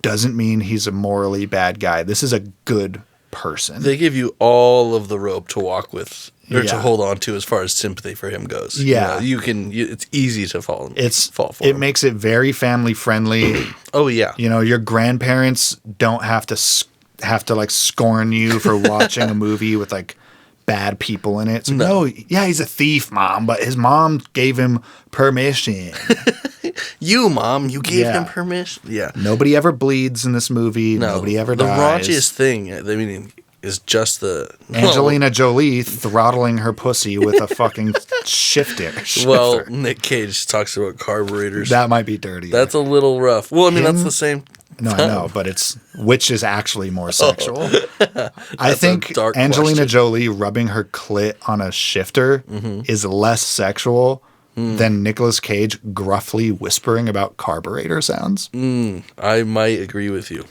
doesn't mean he's a morally bad guy. This is a good person. They give you all of the rope to walk with or to hold on to as far as sympathy for him goes. Yeah. It's easy to fall for It him. makes it very family friendly. Oh, yeah. You know, your grandparents don't have to like scorn you for watching a movie with like bad people in it. So, no, he's a thief, Mom, but his mom gave him permission. Mom, you gave him permission? Yeah. Nobody ever bleeds in this movie. No, nobody ever dies. The raunchiest thing, I mean, is just the... Angelina Jolie throttling her pussy with a fucking shifter. Well, Nick Cage talks about carburetors. That might be dirty. That's a little rough. Well, I mean, that's the same... No, I know, but which is actually more sexual. I think Angelina Jolie rubbing her clit on a shifter is less sexual than Nicolas Cage gruffly whispering about carburetor sounds. I might agree with you.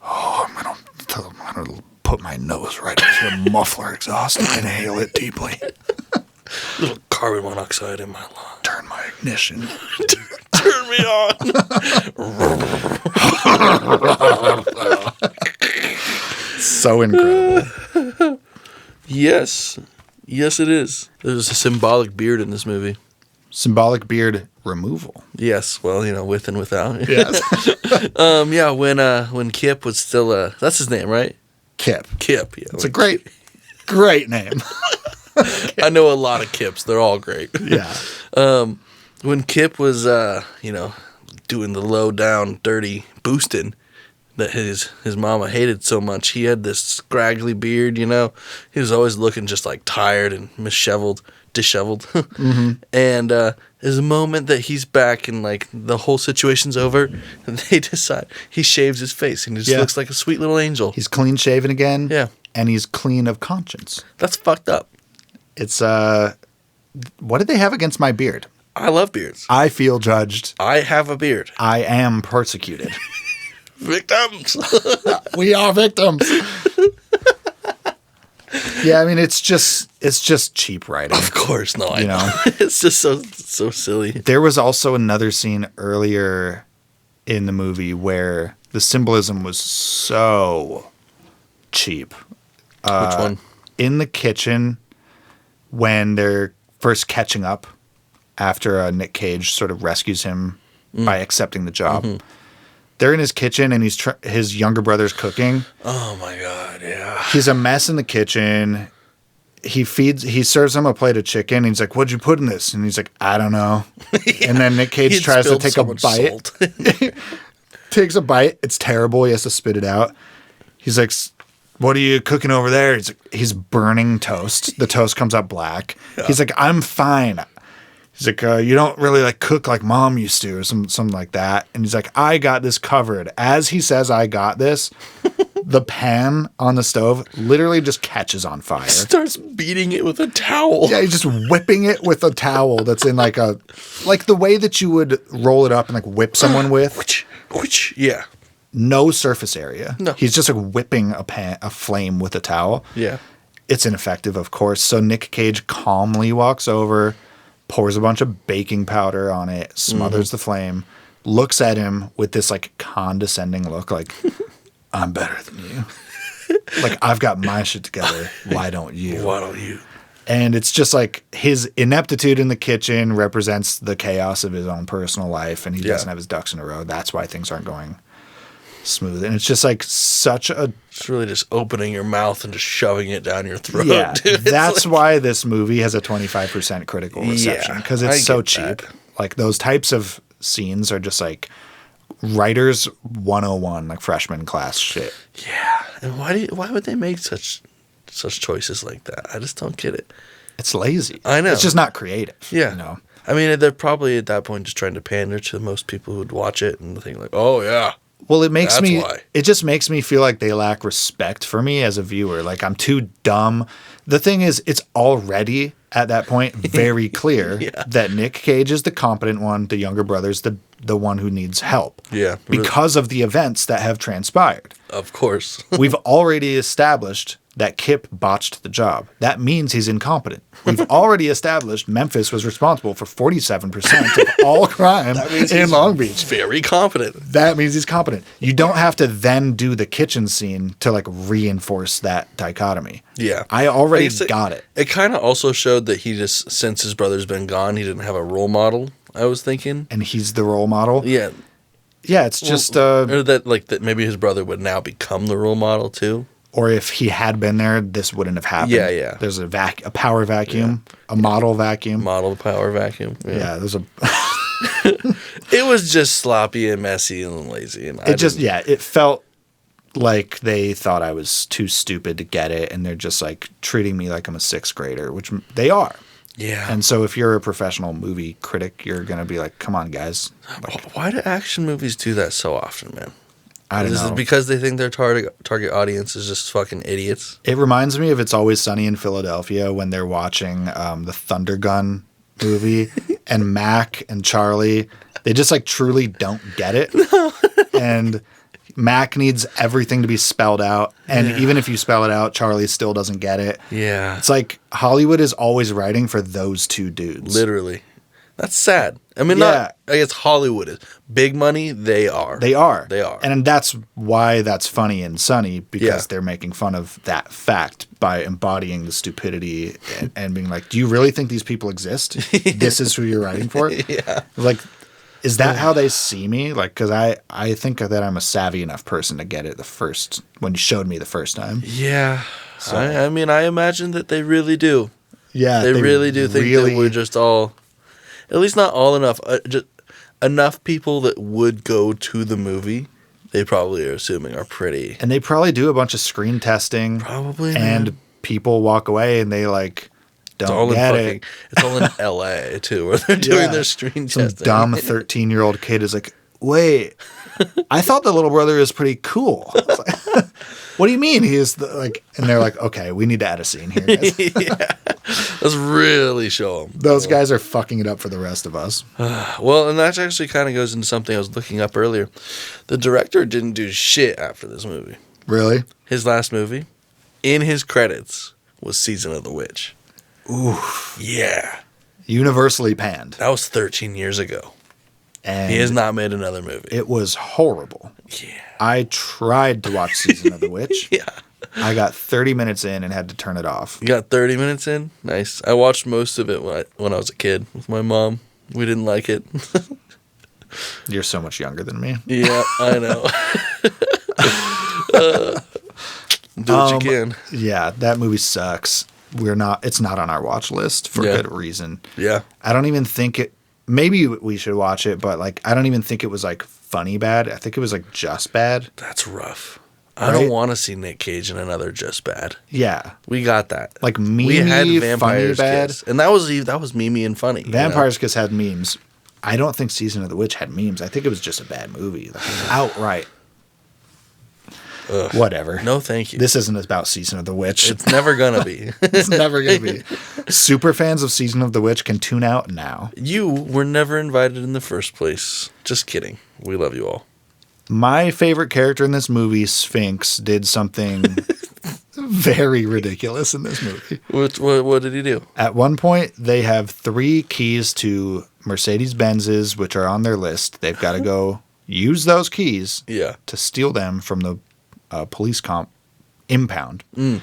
Oh, I'm gonna put my nose right into the muffler exhaust and inhale it deeply. Little carbon monoxide in my lung. Turn my ignition. Turn me on. So incredible. Yes, it is. There's a symbolic beard in this movie. Symbolic beard removal. Yes, well, with and without. Yes. When Kip was still that's his name, right? Kip. Yeah. It's a great name. I know a lot of Kips. They're all great. Yeah. When Kip was doing the low down dirty boosting that his mama hated so much, he had this scraggly beard, He was always looking just like tired and disheveled. And there's a moment that he's back and like the whole situation's over and they decide he shaves his face and he just looks like a sweet little angel. He's clean shaven again. Yeah. And he's clean of conscience. That's fucked up. It's what did they have against my beard? I love beards. I feel judged. I have a beard. I am persecuted. Victims. We are victims. Yeah, I mean it's just cheap writing. Of course, no, I know. It's just so silly. There was also another scene earlier in the movie where the symbolism was so cheap. Which one? In the kitchen when they're first catching up after Nick Cage sort of rescues him by accepting the job. Mm-hmm. They're in his kitchen and his younger brother's cooking. Oh my God, yeah. He's a mess in the kitchen. He serves him a plate of chicken. And he's like, "What'd you put in this?" And he's like, "I don't know." Yeah. And then Nick Cage tries to take a bite. Takes a bite. It's terrible. He has to spit it out. He's like, "What are you cooking over there?" He's burning toast. The toast comes out black. Yeah. He's like, "I'm fine." He's like, "You don't really like cook like Mom used to," or something like that. And he's like, "I got this covered." As he says, "I got this," the pan on the stove literally just catches on fire. Starts beating it with a towel. Yeah, he's just whipping it with a towel that's in like the way that you would roll it up and like whip someone with. Yeah. No surface area. No. He's just like whipping a flame with a towel. Yeah. It's ineffective, of course. So Nick Cage calmly walks over, pours a bunch of baking powder on it, smothers the flame, looks at him with this like condescending look like, "I'm better than you. Like, I've got my shit together. Why don't you?" Why don't you? And it's just like his ineptitude in the kitchen represents the chaos of his own personal life, and he doesn't have his ducks in a row. That's why things aren't going smooth. And it's just like it's really just opening your mouth and just shoving it down your throat. Yeah, dude. that's why this movie has a 25% critical reception, because it's so cheap. Like those types of scenes are just like writers 101, like freshman class shit. Yeah, and why would they make such choices like that? I just don't get it. It's lazy. I know. It's just not creative. Yeah. You know? I mean, they're probably at that point just trying to pander to most people who would watch it and think like, "Oh yeah." Well, it just makes me feel like they lack respect for me as a viewer. Like I'm too dumb. The thing is, it's already at that point very clear that Nick Cage is the competent one, the younger brother's the the one who needs help. Yeah. Because of the events that have transpired. Of course. We've already established that Kip botched the job. That means he's incompetent. We've already established Memphis was responsible for 47% of all crime in Long Beach. Very competent. That means he's competent. You don't have to then do the kitchen scene to like reinforce that dichotomy. Yeah. I already got it. It kind of also showed that he just, since his brother's been gone, he didn't have a role model, I was thinking. And he's the role model? Yeah. Yeah, it's just... or that maybe his brother would now become the role model too. Or if he had been there, this wouldn't have happened. Yeah, yeah. There's a power vacuum, a model vacuum. Model power vacuum. Yeah, there's a... It was just sloppy and messy and lazy. And it felt like they thought I was too stupid to get it, and they're just like treating me like I'm a sixth grader, which they are. Yeah. And so if you're a professional movie critic, you're going to be like, come on, guys. Like, why do action movies do that so often, man? I don't know. Is it because they think their target audience is just fucking idiots? It reminds me of It's Always Sunny in Philadelphia when they're watching the Thunder Gun movie and Mac and Charlie, they just like truly don't get it. And Mac needs everything to be spelled out. And even if you spell it out, Charlie still doesn't get it. Yeah. It's like Hollywood is always writing for those two dudes. Literally. That's sad. I mean, not, I guess Hollywood is. Big money, they are. They are. They are. And that's why that's funny and Sunny, because they're making fun of that fact by embodying the stupidity and being like, do you really think these people exist? This is who you're writing for? Yeah. Like, is that how they see me? Like, because I think that I'm a savvy enough person to get it when you showed me the first time. Yeah. So, I mean, I imagine that they really do. Yeah. They really do think that we're just all... At least not all enough. Just enough people that would go to the movie, they probably are assuming are pretty. And they probably do a bunch of screen testing. Probably. And people walk away and they like don't get it. It's all in LA too, where they're doing their screen testing. Some dumb 13-year-old kid is like, wait, I thought the little brother is pretty cool. Like, what do you mean he is and they're like, okay, we need to add a scene here, guys. Yeah. Let's really show them. Those guys are fucking it up for the rest of us. Well, and that actually kind of goes into something I was looking up earlier. The director didn't do shit after this movie. Really? His last movie, in his credits, was Season of the Witch. Ooh. Yeah. Universally panned. That was 13 years ago. And he has not made another movie. It was horrible. Yeah. I tried to watch Season of the Witch. Yeah. I got 30 minutes in and had to turn it off. You got 30 minutes in? Nice. I watched most of it when I was a kid with my mom. We didn't like it. You're so much younger than me. Yeah, I know. Do what you can. Yeah, that movie sucks. It's not on our watch list for good reason. Yeah. I don't even think maybe we should watch it, but like I don't even think it was like funny bad. I think it was like just bad. That's rough. I don't want to see Nick Cage in another just bad. Yeah. We got that. Like Mimi, we had Vampires funny bad. Kiss. And that was Mimi and funny. Vampires Kiss had memes. I don't think Season of the Witch had memes. I think it was just a bad movie. Like, outright. Ugh. Whatever. No, thank you. This isn't about Season of the Witch. It's never gonna be. It's never gonna be. Super fans of Season of the Witch can tune out now. You were never invited in the first place. Just kidding. We love you all. My favorite character in this movie, Sphinx, did something very ridiculous in this movie. What did he do? At one point, they have 3 keys to Mercedes-Benzes, which are on their list. They've got to go use those keys to steal them from the police impound. Mm.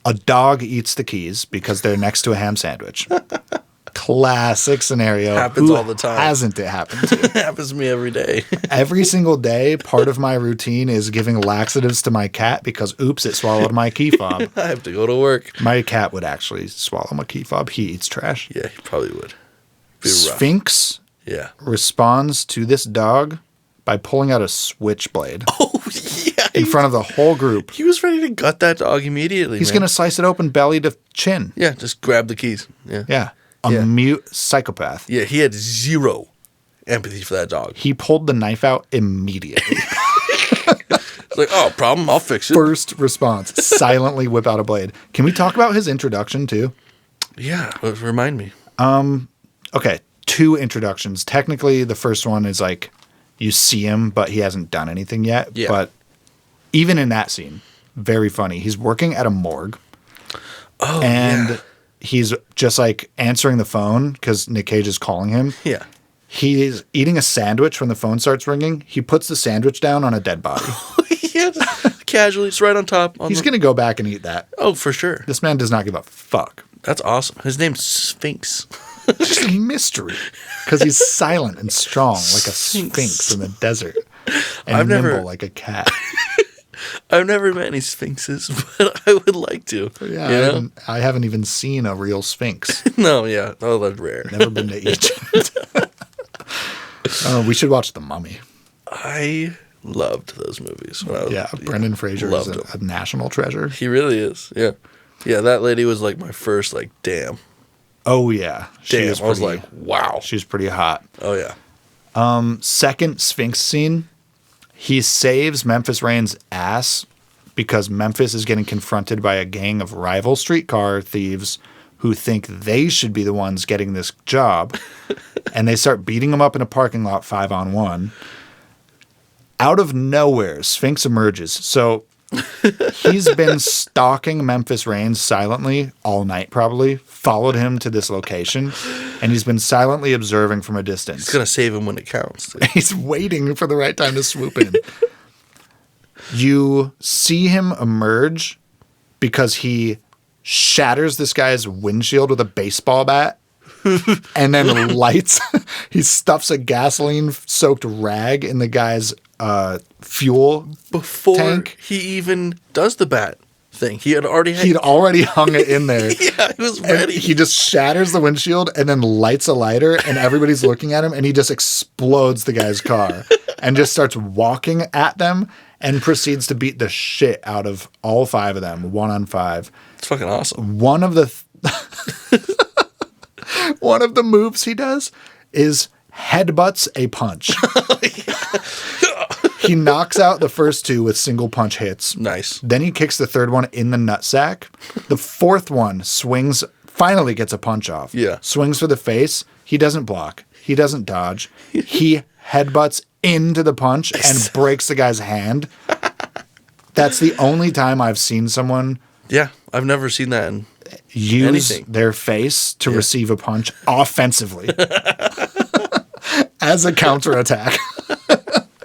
A dog eats the keys because they're next to a ham sandwich. Classic scenario. Happens all the time. Hasn't it happened to? It happens to me every day. Every single day, part of my routine is giving laxatives to my cat because, oops, it swallowed my key fob. I have to go to work. My cat would actually swallow my key fob. He eats trash. Yeah, he probably would. Sphinx responds to this dog by pulling out a switchblade. Oh, yeah. In front of the whole group. He was ready to gut that dog immediately. He's going to slice it open belly to chin. Yeah, just grab the keys. Yeah. Yeah. A mute psychopath. Yeah, he had zero empathy for that dog. He pulled the knife out immediately. It's like, oh, problem, I'll fix it. First response, silently whip out a blade. Can we talk about his introduction too? Yeah, remind me. Okay, 2 introductions. Technically, the first one is like you see him, but he hasn't done anything yet. Yeah. But even in that scene, very funny. He's working at a morgue. Oh, and he's just like answering the phone because Nick Cage is calling him. Yeah. He's eating a sandwich when the phone starts ringing. He puts the sandwich down on a dead body. Yeah, casually, it's right on top. He's going to go back and eat that. Oh, for sure. This man does not give a fuck. That's awesome. His name's Sphinx. It's just a mystery because he's silent and strong like a sphinx in the desert and nimble like a cat. I've never met any sphinxes, but I would like to. Yeah, you know? I haven't even seen a real sphinx. No, yeah. Oh, that's rare. Never been to Egypt. We should watch The Mummy. I loved those movies. When I was, Brendan Fraser is a national treasure. He really is. Yeah. Yeah, that lady was like my first, like, damn. Oh, yeah. I was like, wow. She's pretty hot. Oh, yeah. Second Sphinx scene, he saves Memphis Reign's ass because Memphis is getting confronted by a gang of rival streetcar thieves who think they should be the ones getting this job. And they start beating him up in a parking lot 5-on-1. Out of nowhere, Sphinx emerges. So he's been stalking Memphis Reigns silently all night, probably. Followed him to this location. And he's been silently observing from a distance. He's going to save him when it counts. He's waiting for the right time to swoop in. You see him emerge because he shatters this guy's windshield with a baseball bat. And then lights. He stuffs a gasoline-soaked rag in the guy's fuel Before tank. he even does the bat thing, he'd already hung it in there. Yeah, he was ready. And he just shatters the windshield and then lights a lighter, and everybody's looking at him, and he just explodes the guy's car and just starts walking at them and proceeds to beat the shit out of all 5 of them, 1-on-5. It's fucking awesome. One of the moves he does is headbutts a punch. He knocks out the first 2 with single punch hits. Nice. Then he kicks the 3rd one in the nutsack. The 4th one finally gets a punch off. Yeah. Swings for the face. He doesn't block. He doesn't dodge. He headbutts into the punch and breaks the guy's hand. That's the only time I've seen someone I've never seen that in use anything. their face to receive a punch offensively as a counterattack.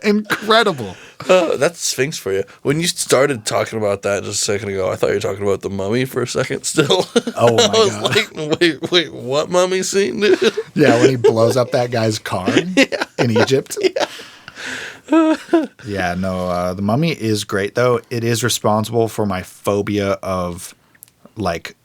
Incredible. That's Sphinx for you. When you started talking about that just a second ago, I thought you were talking about the Mummy for a second still. Oh, my I was God. like, wait, what Mummy scene, dude? Yeah, when he blows up that guy's car in Egypt. Yeah, no, The Mummy is great, though. It is responsible for my phobia of, like,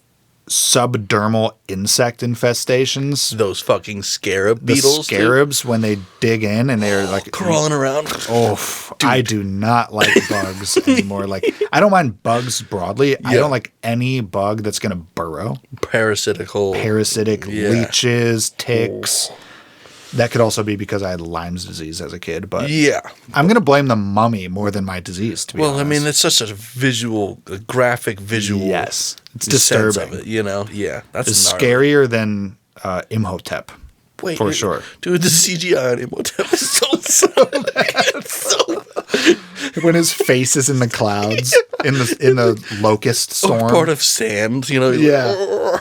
subdermal insect infestations. Those fucking scarab beetles. The scarabs, when they dig in and they're, like... crawling around. Oh, I do not like bugs anymore. Like, I don't mind bugs broadly. I don't like any bug that's going to burrow. Parasitic, leeches, ticks. That could also be because I had Lyme's disease as a kid, but I'm going to blame the Mummy more than my disease, to be honest. I mean, it's such a graphic visual. Yes. It's disturbing. Of it, you know? Yeah. That's it's gnarly. scarier than Imhotep. For sure. Dude, the CGI on Imhotep is so bad. It's so when his face is in the clouds, in the locust storm. Part of sand, you know? Yeah.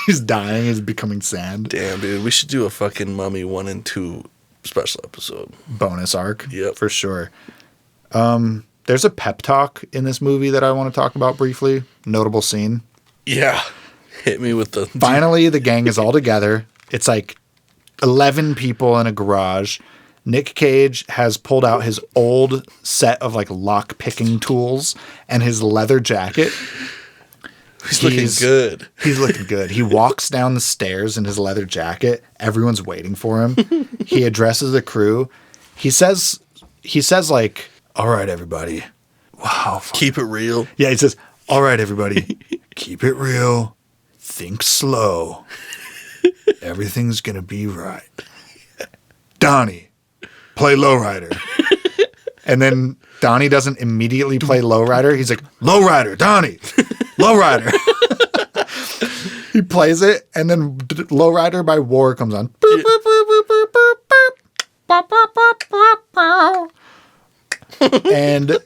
He's dying. He's becoming sand. Damn, dude. We should do a fucking Mummy 1 and 2 special episode. Bonus arc. Yep. For sure. There's a pep talk in this movie that I want to talk about briefly. Notable scene. Yeah. Hit me with the... Finally, the gang is all together. It's like 11 people in a garage. Nick Cage has pulled out his old set of like lock picking tools and his leather jacket. He's looking good. He's looking good. He walks down the stairs in his leather jacket. Everyone's waiting for him. He addresses the crew. He says like, "All right, everybody. Wow. Keep it real." Yeah, he says, "All right, everybody. Keep it real. Think slow. Everything's going to be right. Donnie, play lowrider." And then Donnie doesn't immediately play lowrider. He's like, "Lowrider, Donnie, lowrider." He plays it, and then Lowrider by War comes on. And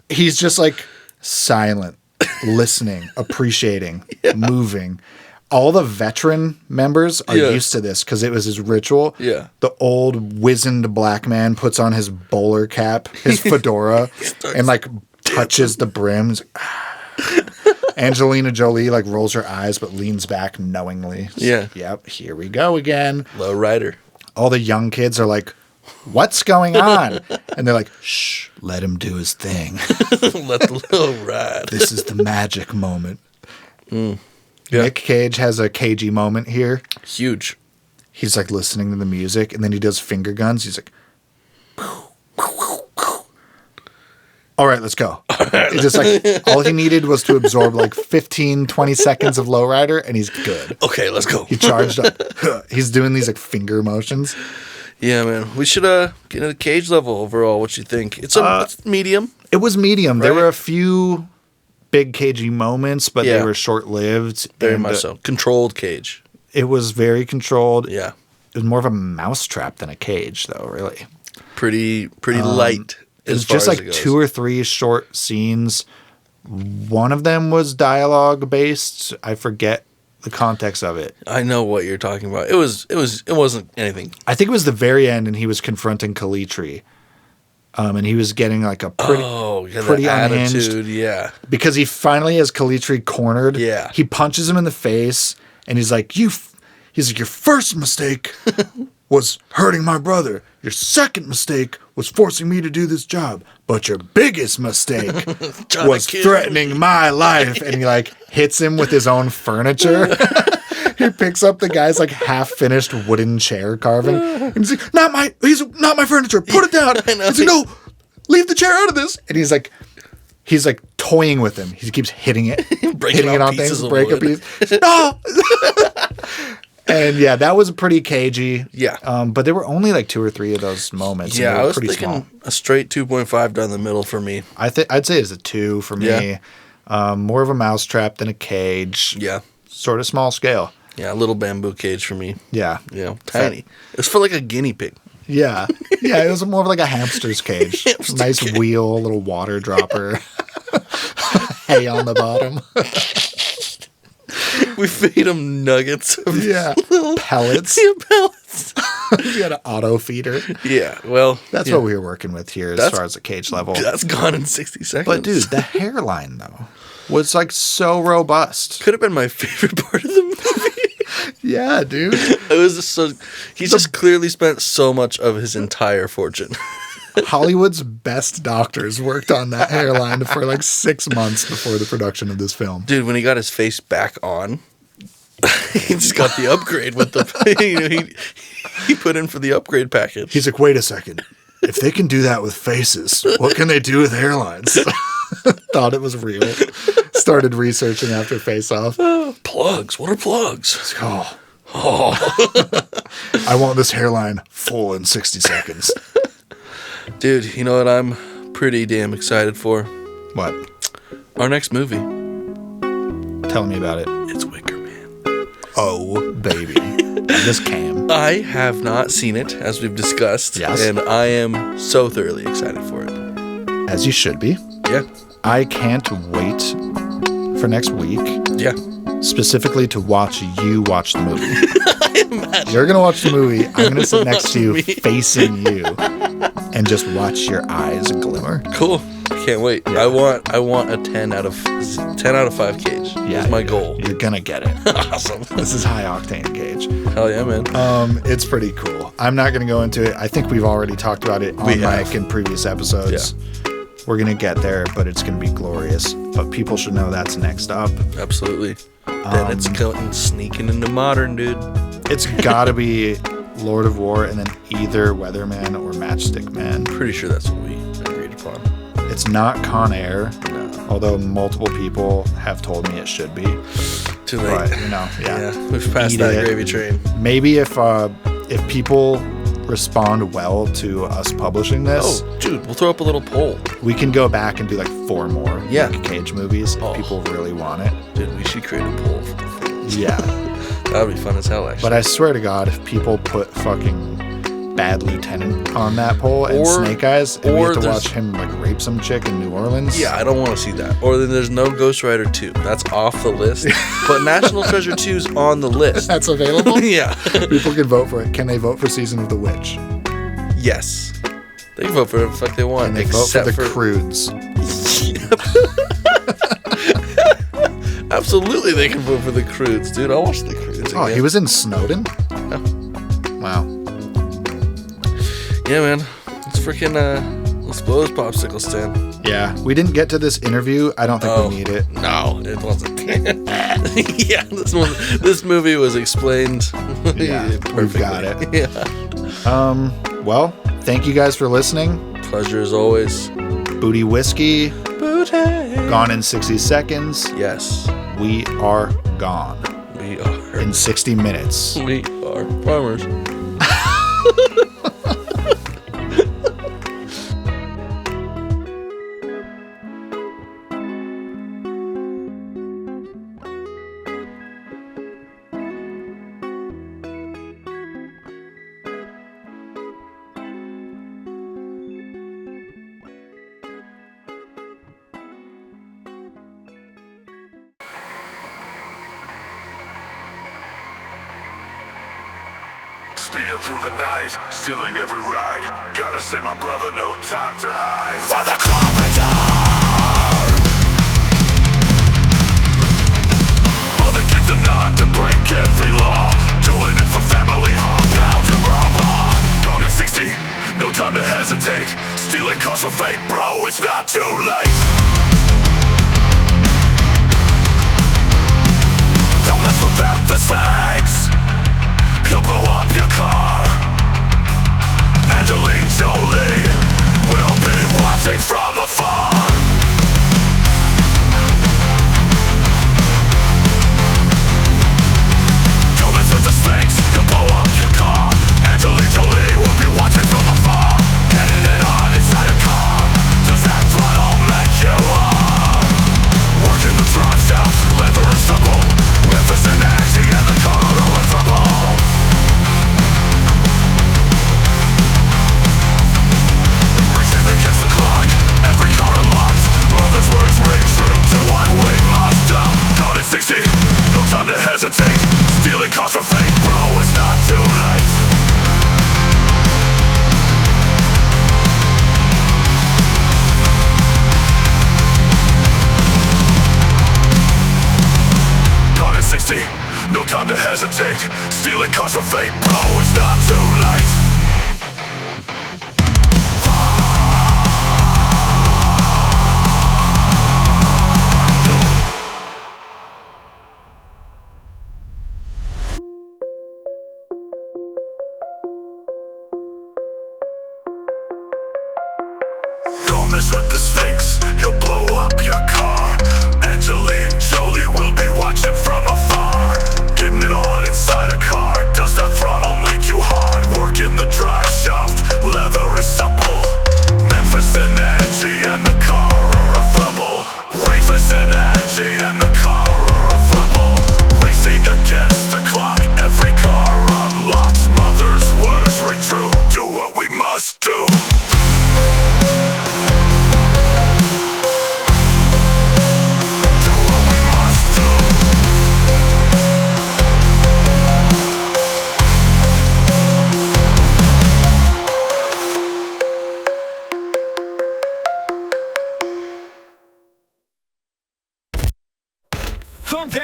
he's just like silent, listening, appreciating, moving. All the veteran members are used to this because it was his ritual. Yeah. The old wizened black man puts on his bowler cap, his fedora, and like touches the brim. He's like, Angelina Jolie like rolls her eyes but leans back knowingly. Yeah. Yep, here we go again. Lowrider. All the young kids are like, what's going on? And they're like, shh, let him do his thing. Let the low ride. This is the magic moment. Yeah. Nick Cage has a cagey moment here. Huge. He's like listening to the music, and then he does finger guns. He's like, all right, let's go. It's just like, all he needed was to absorb like 15, 20 seconds of Lowrider, and he's good. Okay, let's go. He charged up. He's doing these like finger motions. Yeah, man. We should get into the Cage level overall. What you think? It's medium. It was medium. Right? There were a few big cagey moments, but they were short-lived. Very much so. Controlled Cage. It was very controlled. Yeah. It was more of a mousetrap than a cage, though, really. Pretty light. It was just like 2 or 3 short scenes. One of them was dialogue-based. I forget the context of it. I know what you're talking about. It wasn't anything. I think it was the very end, and he was confronting Kalitri. And he was getting like a pretty unhinged attitude, yeah. Because he finally has Kalitri cornered. Yeah. He punches him in the face, and he's like, your first mistake was hurting my brother. Your second mistake was forcing me to do this job. But your biggest mistake was threatening my life. And he like hits him with his own furniture. He picks up the guy's like half-finished wooden chair carving. And he's like, not my furniture. Put it down. He's like, no, leave the chair out of this. And he's like toying with him. He keeps hitting it. Hitting it on things. Break a piece. No! And yeah, that was pretty cagey. Yeah. But there were only like 2 or 3 of those moments. Yeah, I was pretty thinking small. a straight 2.5 down the middle for me. I'd say it's a 2 for me. Yeah. More of a mousetrap than a cage. Yeah. Sort of small scale. Yeah, a little bamboo cage for me. Yeah. Yeah, tiny. It was for like a guinea pig. Yeah. Yeah, it was more of like a hamster's cage. Nice cage. Wheel, little water dropper. Hay on the bottom. We feed him nuggets. Pellets. Yeah, pellets. You had an auto feeder. Yeah, well. That's what we were working with here as far as the cage level. That's gone in 60 seconds. But dude, the hairline though was like so robust. Could have been my favorite part of the movie. Yeah, dude. It was just so. He just clearly spent so much of his entire fortune. Hollywood's best doctors worked on that hairline for like 6 months before the production of this film. Dude, when he got his face back on, he just got the upgrade with the. He put in for the upgrade package. He's like, wait a second. If they can do that with faces, what can they do with hairlines? Thought it was real. Started researching after Face Off. Plugs. What are plugs? Oh. I want this hairline full in 60 seconds. Dude, you know what I'm pretty damn excited for? What? Our next movie. Tell me about it. It's Wicker Man. Oh, baby. This came. I have not seen it, as we've discussed. Yes. And I am so thoroughly excited for it. As you should be. Yeah. I can't wait for next week. Yeah. Specifically to watch you watch the movie. I imagine. You're going to watch the movie. I'm going to sit next to you, facing you, and just watch your eyes glimmer. Cool. Can't wait. Yeah. I want a 10 out of 5 Cage. Yeah, that's my goal. You're going to get it. Awesome. This is high octane Cage. Hell yeah, man. It's pretty cool. I'm not going to go into it. I think we've already talked about it on mic in previous episodes. Yeah. We're going to get there, but it's going to be glorious. But people should know that's next up. Absolutely. Then it's sneaking into modern, dude. It's got to be Lord of War and then either Weatherman or Matchstick Man. Pretty sure that's what we agreed upon. It's not Con Air, no. Although multiple people have told me it should be. Too late. But, yeah. We've passed that gravy train. Maybe if people respond well to us publishing this. Oh, dude, we'll throw up a little poll. We can go back and do like 4 more Cage movies if people really want it. Dude, we should create a poll for the thing. Yeah. That'd be fun as hell, actually. But I swear to God, if people put fucking Bad Lieutenant on that pole and Snake Eyes, and we have to watch him like rape some chick in New Orleans. Yeah, I don't want to see that. Or then there's no Ghost Rider 2. That's off the list. But National Treasure 2's on the list. That's available? Yeah. People can vote for it. Can they vote for Season of the Witch? Yes. They can vote for whatever the fuck they want. And they vote for the Croods. Absolutely, they can vote for the Croods, dude. I'll watch the Croods again. Oh, he was in Snowden? Yeah. Wow. Yeah, man. Let's freaking, let's blow this popsicle stand. Yeah. We didn't get to this interview. I don't think we need it. No, it wasn't. Yeah, this movie was explained. Yeah, we've got it. Yeah. Well, thank you guys for listening. Pleasure as always. Booty Whiskey. Booty. Gone in 60 seconds. Yes. We are gone. We are. In 60 minutes. We are farmers. Speeding through the night, stealing every ride. Gotta say my brother, no time to hide. For the corridor, mother kicked a nod to break every law. Doing it for family, bound to rob. Gone at 60, no time to hesitate. Stealing cars for fate, bro, it's not too late. Don't mess without the Sphinx. He'll blow up your car. Angelina, Jolie will be watching from afar. Don't mess with the Sphinx, he'll blow up your car. Angelina, Jolie will be watching from afar. Getting it on inside a car. Does that throttle make you on? Working the drive shaft, leather and supple. Memphis and Angie and the car are trouble. Against the clock, every car unlocked. Mother's words ring true to what we must do. Caught at 60, no time to hesitate. Stealing cars for fate, bro, it's not too late. Caught at 60, no time to hesitate. Stealing cars for fate, bro, it's not too late. Don't mess with the Sphinx, he'll blow up your car. Angelina, Jolie will be watching from afar. Getting it on inside a car. Does the throttle make you hard? Working the drive shaft, leather is supple. Memphis and Angie and the car are a trouble. Memphis and Angie and the car are a trouble. Racing against the clock, every car unlocked. Mother's words ring true, do what we must do.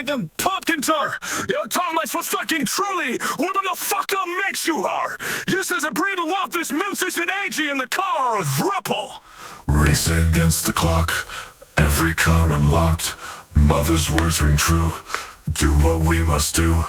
Them pumpkins are! Your tongue lights for fucking truly! What the fuck up makes you are? You says a breed of off this Memphis and AG in the car of Ripple! Racing against the clock, every car unlocked. Mother's words ring true, do what we must do.